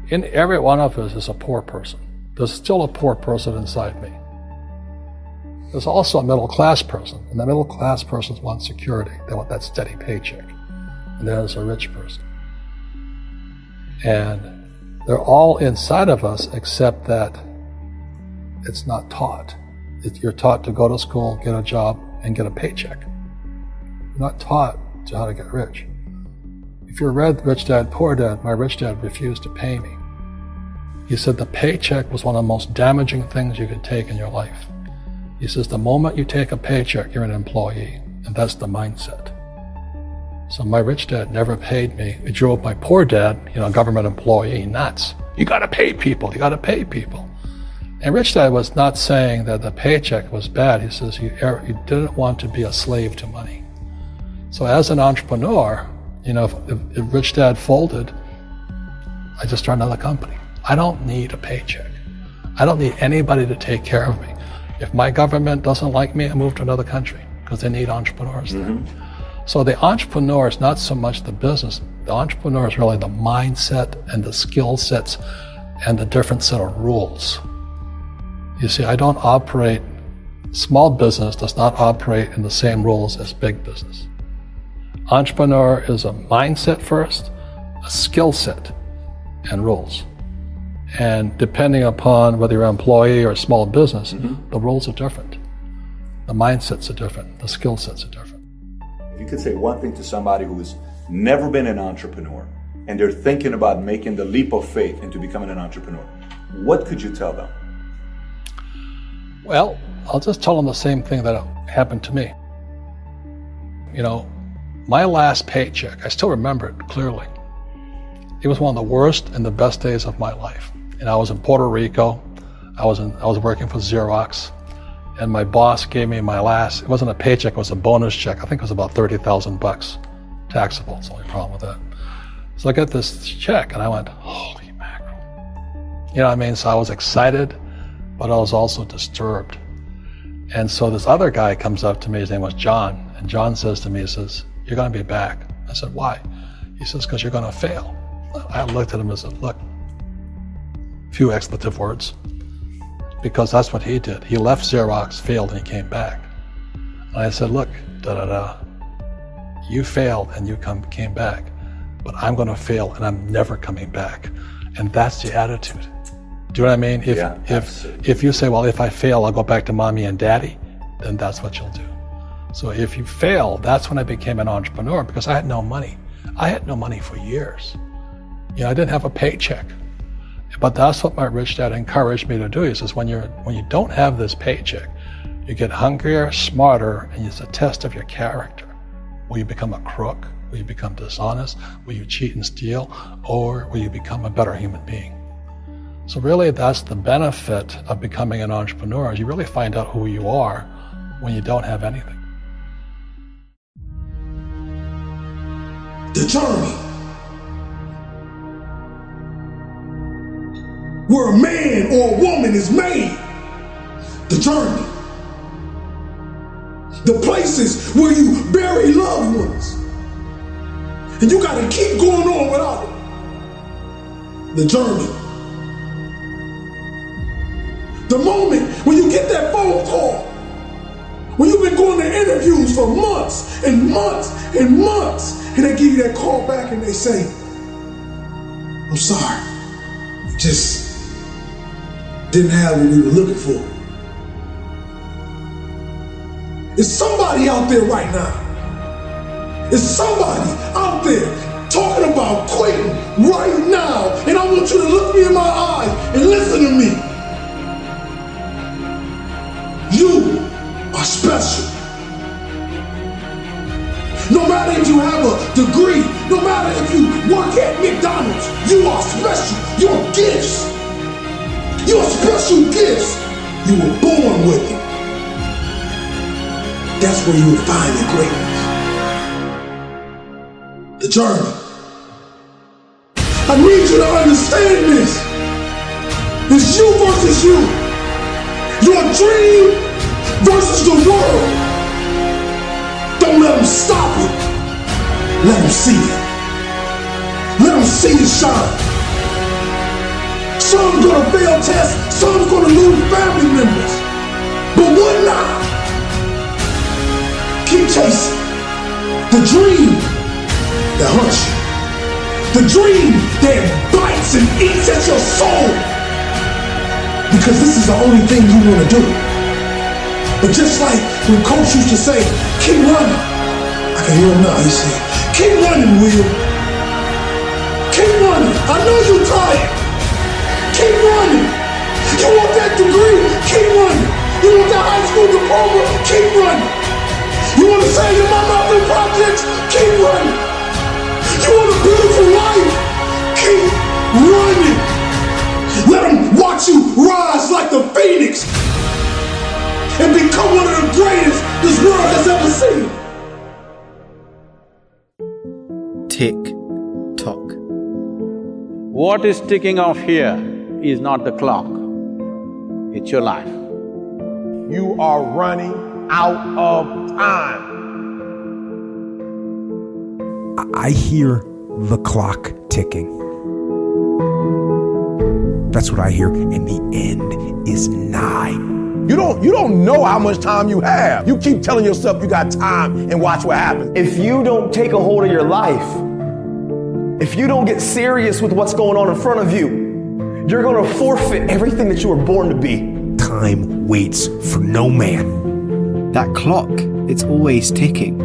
In every one of us is a poor person. There's still a poor person inside me. There's also a middle class person, and the middle class person wants security. They want that steady paycheck. And there's a rich person. And they're all inside of us, except that it's not taught. You're taught to go to school, get a job, and get a paycheck. You're not taught how to get rich. If you read Rich Dad, Poor Dad, my rich dad refused to pay me. He said the paycheck was one of the most damaging things you could take in your life. He says the moment you take a paycheck, you're an employee, and that's the mindset. So my rich dad never paid me. He drove my poor dad, government employee, nuts. You gotta pay people, you gotta pay people. And Rich Dad was not saying that the paycheck was bad. He says he didn't want to be a slave to money. So as an entrepreneur, if Rich Dad folded, I just started another company. I don't need a paycheck. I don't need anybody to take care of me. If my government doesn't like me, I move to another country because they need entrepreneurs there. So the entrepreneur is not so much the business. The entrepreneur is really the mindset and the skill sets and the different set of rules. You see, I don't operate, small business does not operate in the same rules as big business. Entrepreneur is a mindset first, a skill set, and rules. And depending upon whether you're an employee or a small business, the rules are different. The mindsets are different. The skill sets are different. If you could say one thing to somebody who has never been an entrepreneur and they're thinking about making the leap of faith into becoming an entrepreneur, what could you tell them? Well, I'll just tell them the same thing that happened to me. My last paycheck, I still remember it clearly. It was one of the worst and the best days of my life. And I was in Puerto Rico. I was working for Xerox, and my boss gave me my last, it wasn't a paycheck, it was a bonus check. I think it was about $30,000 taxable. It's the only problem with that. So I got this check and I went, holy mackerel. You know what I mean? So I was excited, but I was also disturbed. And so this other guy comes up to me, his name was John, and John says to me, he says, you're gonna be back. I said, why? He says, because you're gonna fail. I looked at him and said, look, few expletive words, because that's what he did. He left Xerox, failed, and he came back. And I said, look, you failed and you came back, but I'm gonna fail and I'm never coming back. And that's the attitude. Do you know what I mean? If you say, well, if I fail, I'll go back to mommy and daddy, then that's what you'll do. So if you fail, that's when I became an entrepreneur, because I had no money. I had no money for years. I didn't have a paycheck. But that's what my rich dad encouraged me to do. He says, when you don't have this paycheck, you get hungrier, smarter, and it's a test of your character. Will you become a crook? Will you become dishonest? Will you cheat and steal? Or will you become a better human being? So really, that's the benefit of becoming an entrepreneur, is you really find out who you are when you don't have anything. The journey. Where a man or a woman is made. The journey. The places where you bury loved ones. And you gotta keep going on without it. The journey. The moment when you get that phone call, when you've been going to interviews for months and months and months, and they give you that call back and they say, I'm sorry, you just didn't have what we were looking for. Is somebody out there right now? Is somebody out there talking about quitting right now? And I want you to look me in my eyes and listen to me. You are special. No matter if you have a degree, no matter if you work at McDonald's, you are special. Your gifts. Your special gifts. You were born with it. That's where you will find your greatness. The journey. I need you to understand this. It's you versus you. Your dream versus the world. Don't let them stop it. Let them see it. Let them see it shine. Some gonna fail tests, some gonna lose family members. But what not? Keep chasing. The dream that hunts you. The dream that bites and eats at your soul. Because this is the only thing you wanna do. But just like when Coach used to say, keep running. I can hear him now, he said, keep running, Will. Keep running. I know you're tired. Keep running. You want that degree? Keep running. You want that high school diploma? Keep running. You want to save your mama out in projects? Keep running. You want a beautiful life? Keep running. Let them watch you rise like the phoenix and become one of the greatest this world has ever seen. Tick tock. What is ticking off here is not the clock, it's your life. You are running out of time. I hear the clock ticking. That's what I hear, and the end is nigh. You don't know how much time you have. You keep telling yourself you got time and watch what happens. If you don't take a hold of your life, if you don't get serious with what's going on in front of you, you're going to forfeit everything that you were born to be. Time waits for no man. That clock, it's always ticking.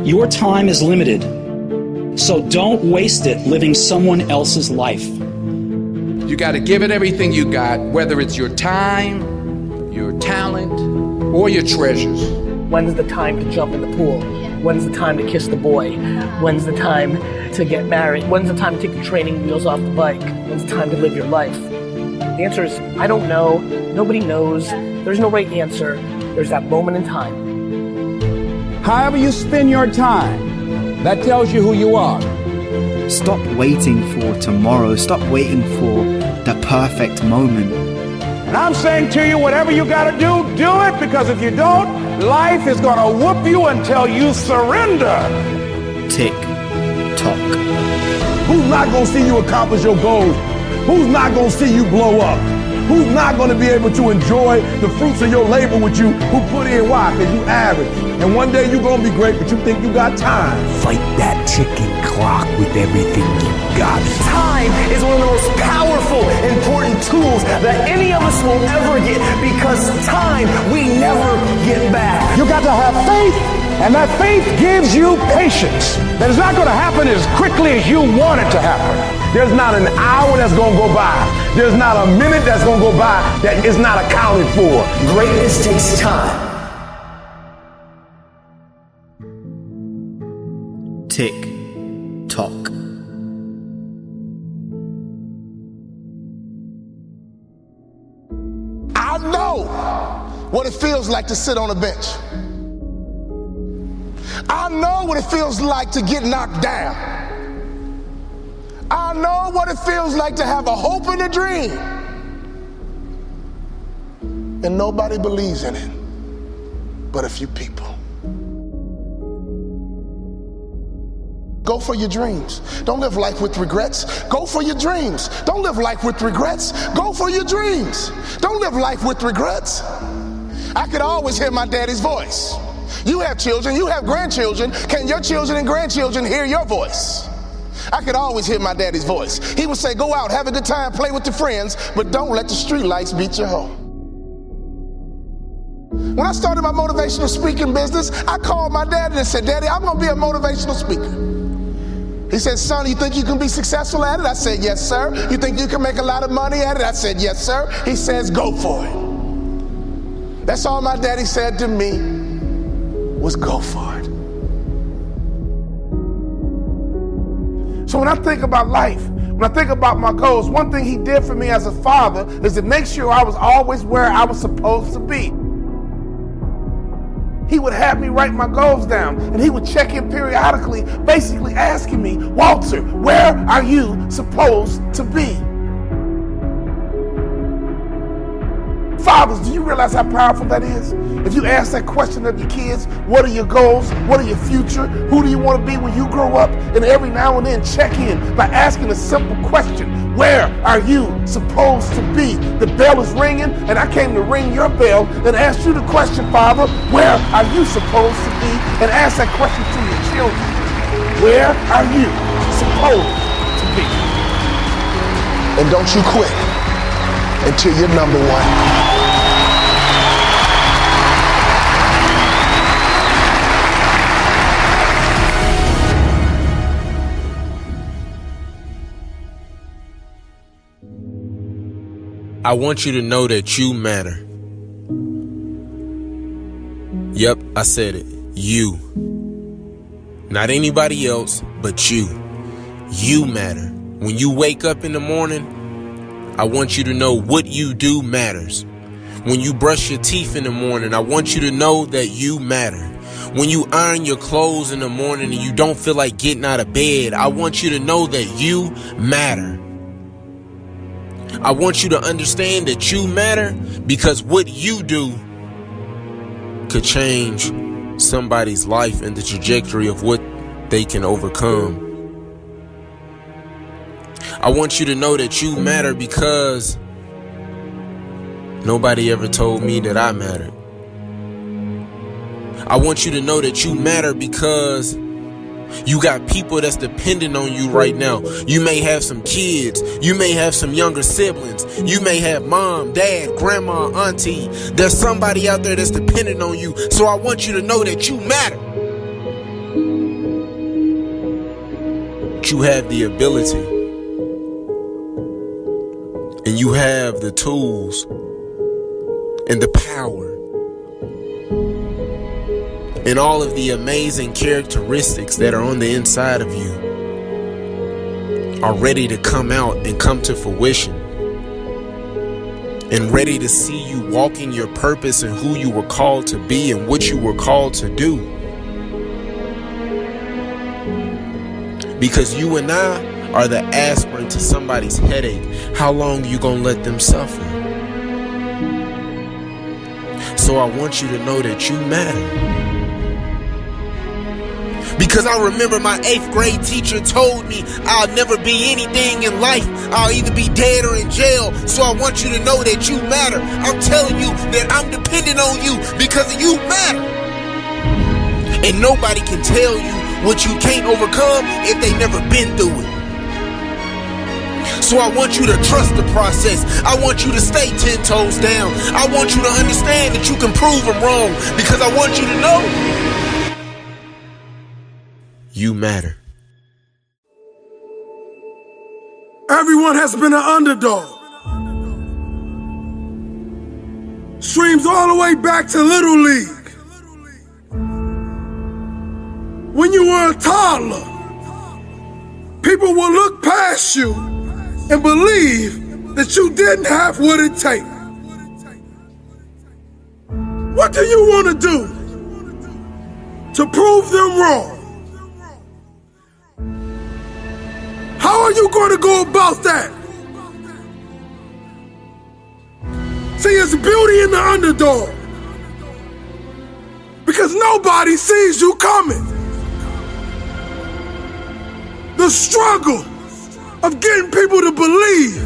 Your time is limited, so don't waste it living someone else's life. You got to give it everything you got, whether it's your time, your talent, or your treasures. When's the time to jump in the pool? When's the time to kiss the boy? When's the time to get married? When's the time to take the training wheels off the bike? When's the time to live your life? The answer is, I don't know. Nobody knows. There's no right answer. There's that moment in time. However you spend your time, that tells you who you are. Stop waiting for tomorrow. Stop waiting for the perfect moment. And I'm saying to you, whatever you got to do it, because if you don't, life is going to whoop you until you surrender. Tick tock. Who's not going to see you accomplish your goals? Who's not going to see you blow up? Who's not going to be able to enjoy the fruits of your labor with you? Who put in? Why? Because you average. And one day you're going to be great, but you think you got time. Fight that ticking clock with everything you got. Time is one of the most powerful, important tools that any of us will ever get, because time we never get back. You got to have faith, and that faith gives you patience. That is not going to happen as quickly as you want it to happen. There's not an hour that's going to go by. There's not a minute that's going to go by that is not accounted for. Greatness takes time. Tick tock. I know what it feels like to sit on a bench. I know what it feels like to get knocked down. I know what it feels like to have a hope and a dream, and nobody believes in it but a few people. Go for your dreams. Don't live life with regrets. Go for your dreams. Don't live life with regrets. Go for your dreams. Don't live life with regrets. I could always hear my daddy's voice. You have children, you have grandchildren. Can your children and grandchildren hear your voice? I could always hear my daddy's voice. He would say, go out, have a good time, play with your friends, but don't let the street lights beat you home. When I started my motivational speaking business, I called my daddy and said, Daddy, I'm gonna be a motivational speaker. He said, son, you think you can be successful at it? I said, yes, sir. You think you can make a lot of money at it? I said, yes, sir. He says, go for it. That's all my daddy said to me was go for it. So when I think about life, when I think about my goals, one thing he did for me as a father is to make sure I was always where I was supposed to be. He would have me write my goals down, and he would check in periodically, basically asking me, Walter, where are you supposed to be? Fathers, do you realize how powerful that is? If you ask that question of your kids, what are your goals? What are your future? Who do you want to be when you grow up? And every now and then check in by asking a simple question. Where are you supposed to be? The bell is ringing, and I came to ring your bell and ask you the question, Father, where are you supposed to be? And ask that question to your children. Where are you supposed to be? And don't you quit until you're number one. I want you to know that you matter. Yep, I said it. You. Not anybody else, but you. You matter. When you wake up in the morning, I want you to know what you do matters. When you brush your teeth in the morning, I want you to know that you matter. When you iron your clothes in the morning and you don't feel like getting out of bed, I want you to know that you matter. I want you to understand that you matter because what you do could change somebody's life and the trajectory of what they can overcome. I want you to know that you matter because nobody ever told me that I mattered. I want you to know that you matter because you got people that's dependent on you right now. You may have some kids. You may have some younger siblings. You may have mom, dad, grandma, auntie. There's somebody out there that's dependent on you. So I want you to know that you matter. You have the ability. And you have the tools and the power and all of the amazing characteristics that are on the inside of you are ready to come out and come to fruition and ready to see you walking your purpose and who you were called to be and what you were called to do. Because you and I are the aspirin to somebody's headache. How long are you gonna let them suffer? So I want you to know that you matter. Because I remember my 8th grade teacher told me I'll never be anything in life. I'll either be dead or in jail. So I want you to know that you matter. I'm telling you that I'm dependent on you because you matter. And nobody can tell you what you can't overcome if they never been through it. So I want you to trust the process. I want you to stay 10 toes down. I want you to understand that you can prove them wrong because I want you to know you matter. Everyone has been an underdog. Streams all the way back to Little League. When you were a toddler, people will look past you and believe that you didn't have what it takes. What do you want to do to prove them wrong? How are you going to go about that? See, it's beauty in the underdog. Because nobody sees you coming. The struggle of getting people to believe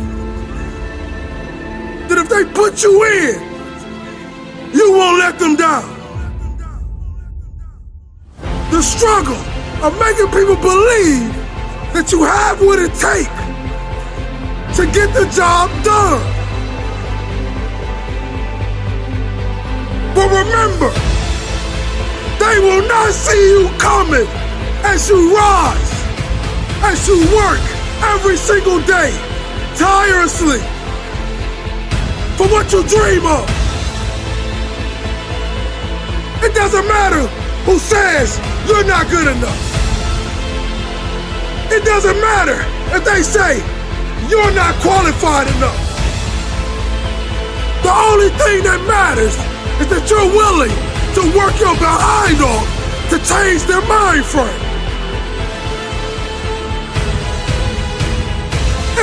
that if they put you in, you won't let them down. The struggle of making people believe that you have what it takes to get the job done. But remember, they will not see you coming as you rise, as you work every single day, tirelessly, for what you dream of. It doesn't matter who says you're not good enough. It doesn't matter if they say you're not qualified enough. The only thing that matters is that you're willing to work your behind off to change their mind frame.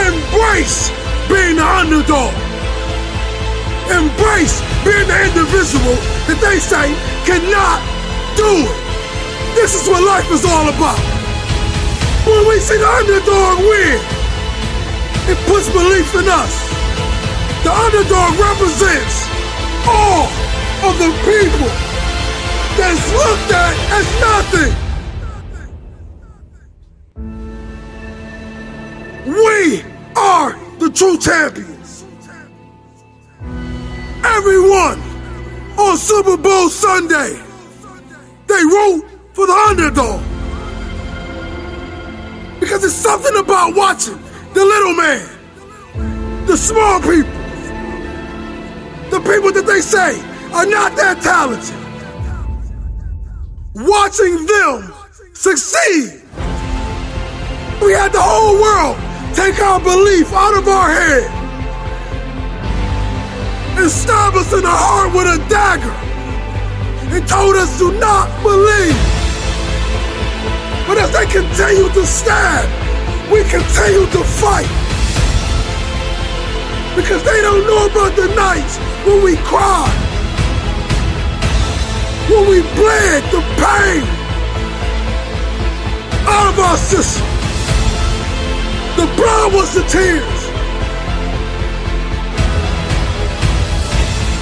Embrace being the underdog. Embrace being the individual that they say cannot do it. This is what life is all about. When we see the underdog win, it puts belief in us. The underdog represents all of the people that's looked at as nothing. We are the true champions. Everyone on Super Bowl Sunday, they root for the underdog. Because it's something about watching the little man, the small people, the people that they say are not that talented, watching them succeed, we had the whole world take our belief out of our head and stab us in the heart with a dagger and told us to not believe. But as they continue to stab, we continue to fight. Because they don't know about the nights when we cried, when we bled the pain out of our system. The blood was the tears.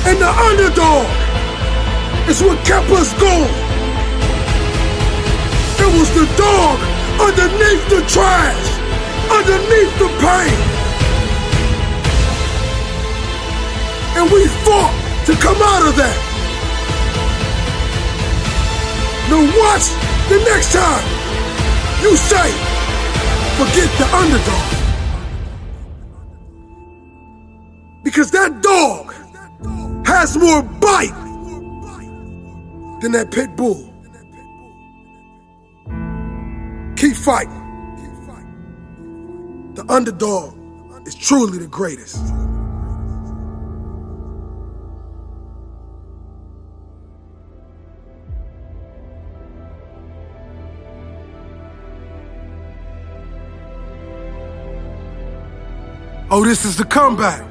And the underdog is what kept us going. It was the dog underneath the trash, underneath the pain. And we fought to come out of that. Now watch the next time you say, forget the underdog. Because that dog has more bite than that pit bull. Keep fighting. The underdog is truly the greatest. Oh, this is the comeback.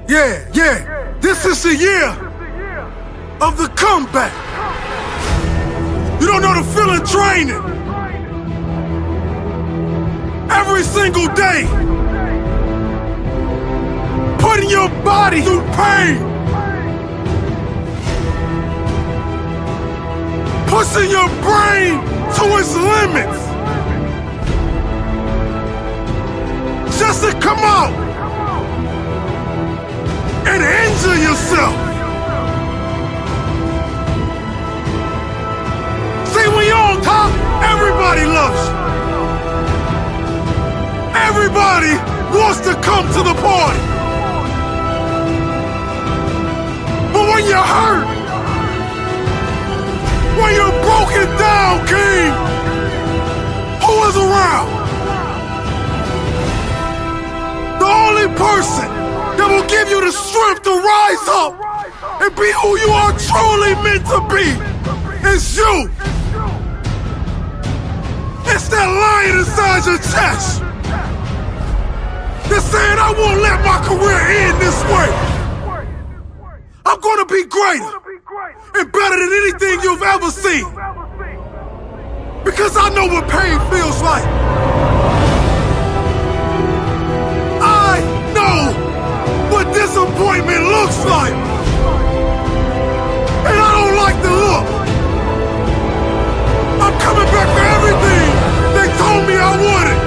Yeah. This is the year of the comeback. You don't know the feeling training. Every single day. Putting your body through pain. Pushing your brain to its limits. Just to come out and injure yourself. See, when you're on top, everybody loves you. Everybody wants to come to the party. But when you're hurt, when you're broken down, king, who is around? The only person that will give you the strength to rise up and be who you are truly meant to be is you. It's that lion inside your chest that's saying, I won't let my career end this way. I'm gonna be greater and better than anything you've ever seen. Because I know what pain feels like. I know what disappointment looks like. And I don't like the look. I'm coming back for everything they told me I wanted.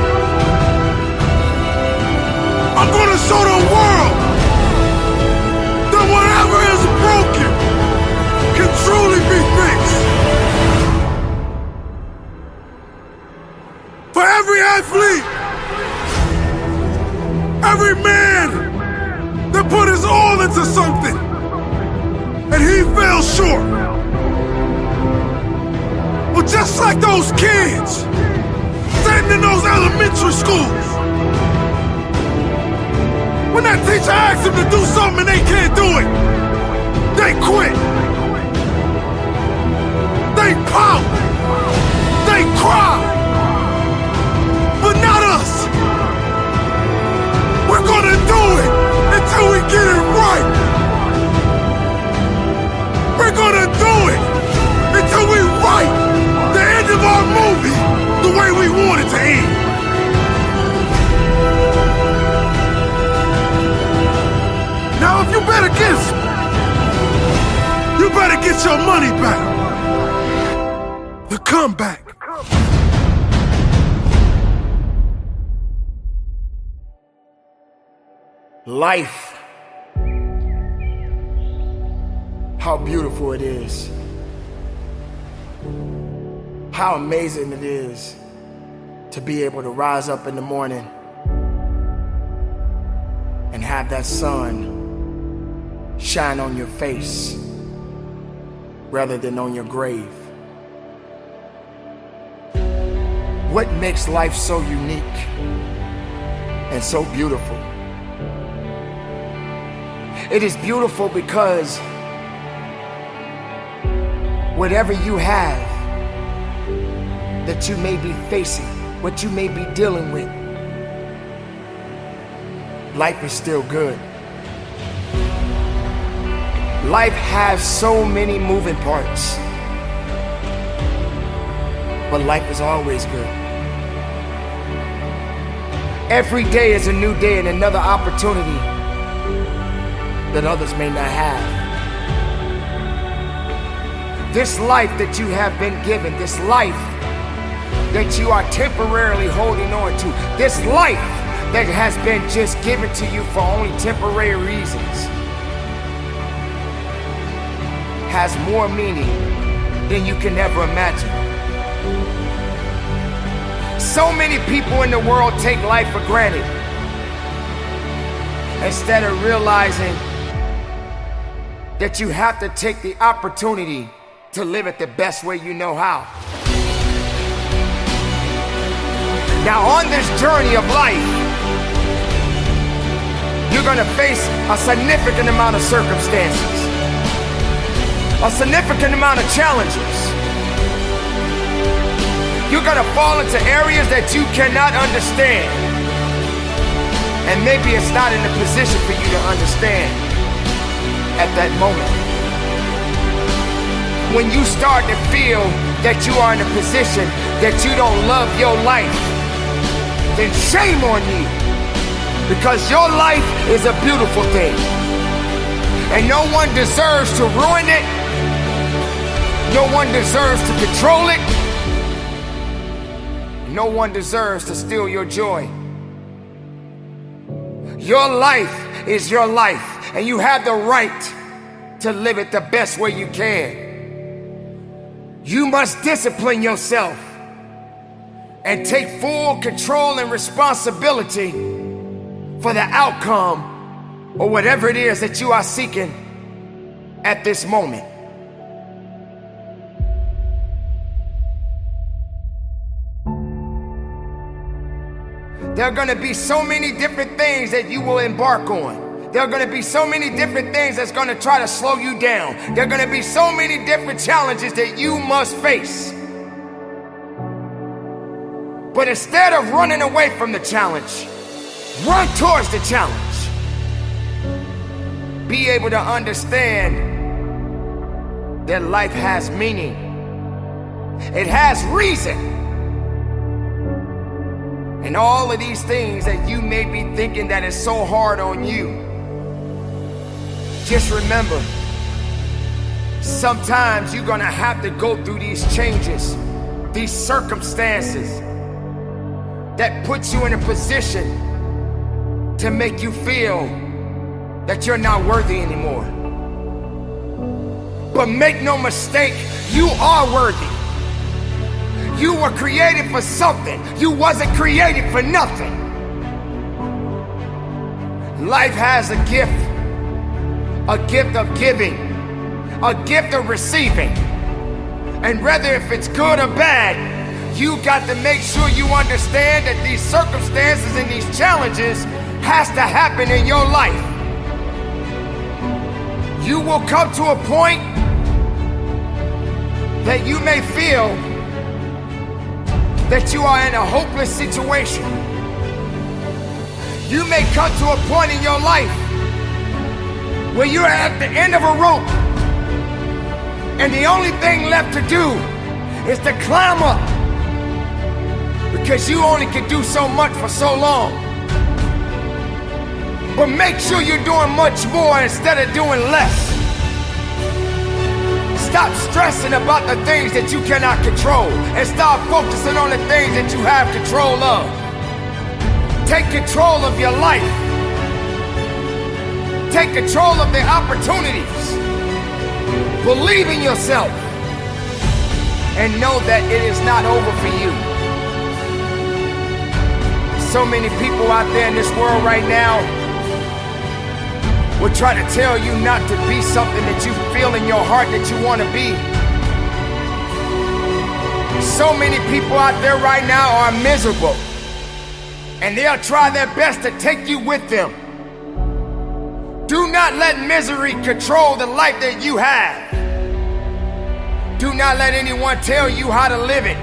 I'm gonna show the world that whatever is broken can truly be fixed. For every athlete, every man that put his all into something and he fell short. Well, just like those kids sitting in those elementary schools, when that teacher asks them to do something and they can't do it, they quit. They pout. They cry. But not us. We're gonna do it until we get it right. We're gonna do it until we write the end of our movie the way we want it to end. Now if you bet against me, you better get your money back. The comeback. Life. How beautiful it is. How amazing it is to be able to rise up in the morning and have that sun shine on your face rather than on your grave. What makes life so unique and so beautiful? It is beautiful because whatever you have that you may be facing, what you may be dealing with, life is still good. Life has so many moving parts, but life is always good. Every day is a new day and another opportunity that others may not have. This life that you have been given, this life that you are temporarily holding on to, this life that has been just given to you for only temporary reasons, has more meaning than you can ever imagine. So many people in the world take life for granted instead of realizing that you have to take the opportunity to live it the best way you know how. Now on this journey of life, you're gonna face a significant amount of circumstances, a significant amount of challenges. You're gonna fall into areas that you cannot understand. And maybe it's not in a position for you to understand at that moment. When you start to feel that you are in a position that you don't love your life, then shame on you. Because your life is a beautiful thing. And no one deserves to ruin it. No one deserves to control it. No one deserves to steal your joy. Your life is your life, and you have the right to live it the best way you can. You must discipline yourself and take full control and responsibility for the outcome or whatever it is that you are seeking at this moment. There are going to be so many different things that you will embark on. There are going to be so many different things that's going to try to slow you down. There are going to be so many different challenges that you must face. But instead of running away from the challenge, run towards the challenge. Be able to understand that life has meaning. It has reason. And all of these things that you may be thinking that is so hard on you, just remember, sometimes you're gonna have to go through these changes, these circumstances that puts you in a position to make you feel that you're not worthy anymore. But make no mistake, you are worthy. You were created for something. You wasn't created for nothing. Life has a gift of giving, a gift of receiving. And whether if it's good or bad, you got to make sure you understand that these circumstances and these challenges has to happen in your life. You will come to a point that you may feel that you are in a hopeless situation. You may come to a point in your life where you're at the end of a rope and the only thing left to do is to climb up, because you only can do so much for so long. But make sure you're doing much more instead of doing less. Stop stressing about the things that you cannot control and start focusing on the things that you have control of. Take control of your life. Take control of the opportunities. Believe in yourself and know that it is not over for you. So many people out there in this world right now will try to tell you not to be something that you feel in your heart that you want to be. So many people out there right now are miserable, and they'll try their best to take you with them. Do not let misery control the life that you have. Do not let anyone tell you how to live it.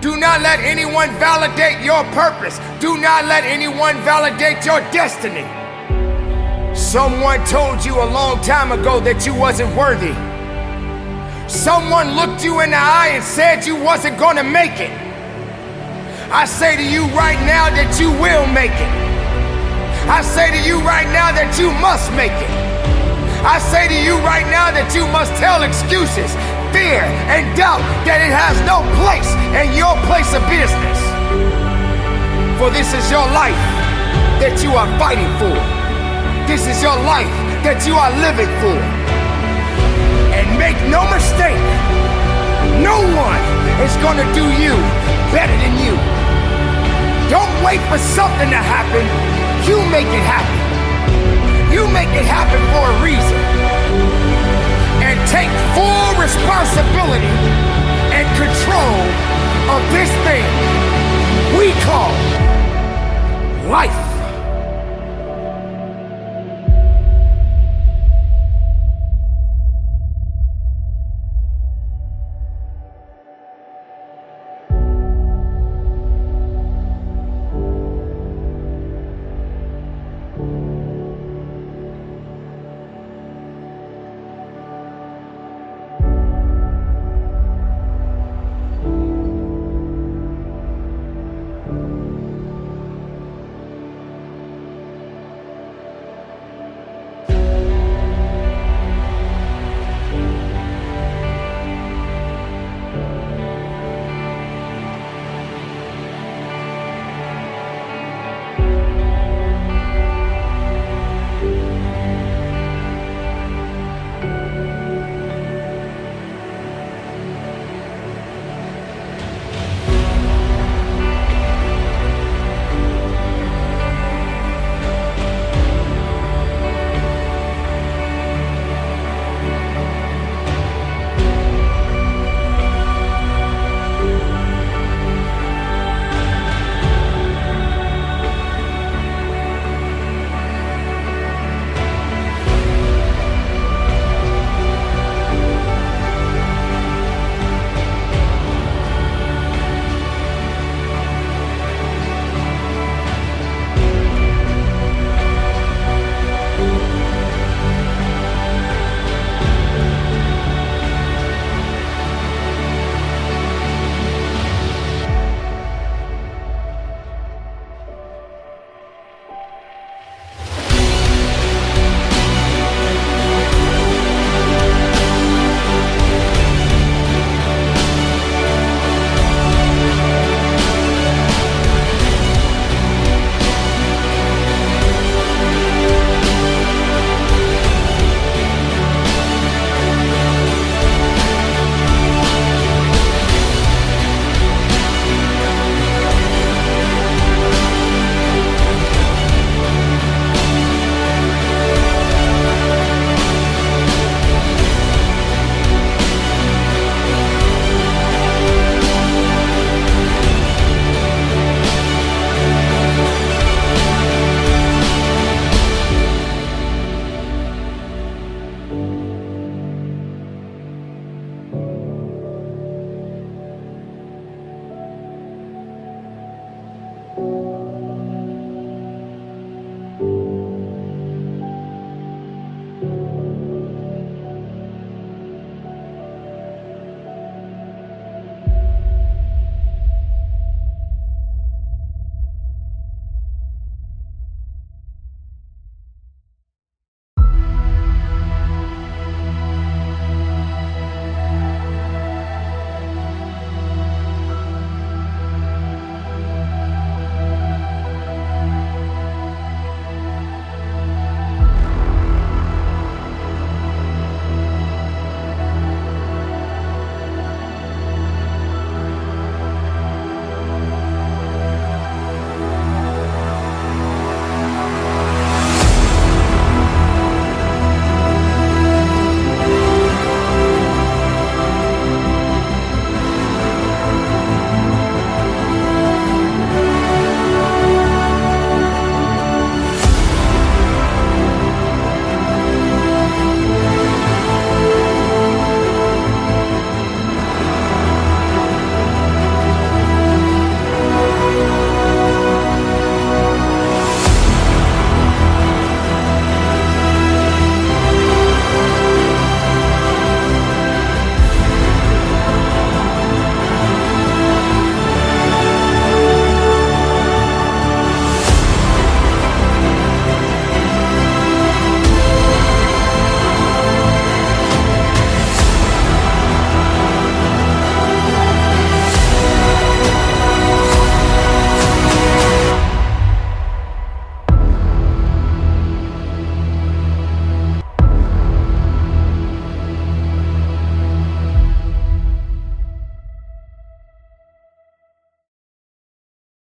Do not let anyone validate your purpose. Do not let anyone validate your destiny. Someone told you a long time ago that you wasn't worthy. Someone looked you in the eye and said you wasn't gonna make it. I say to you right now that you will make it. I say to you right now that you must make it. I say to you right now that you must tell excuses, fear, and doubt that it has no place in your place of business. For this is your life that you are fighting for. This is your life that you are living for. And make no mistake, no one is gonna do you better than you. Don't wait for something to happen. You make it happen. You make it happen for a reason. And take full responsibility and control of this thing we call life.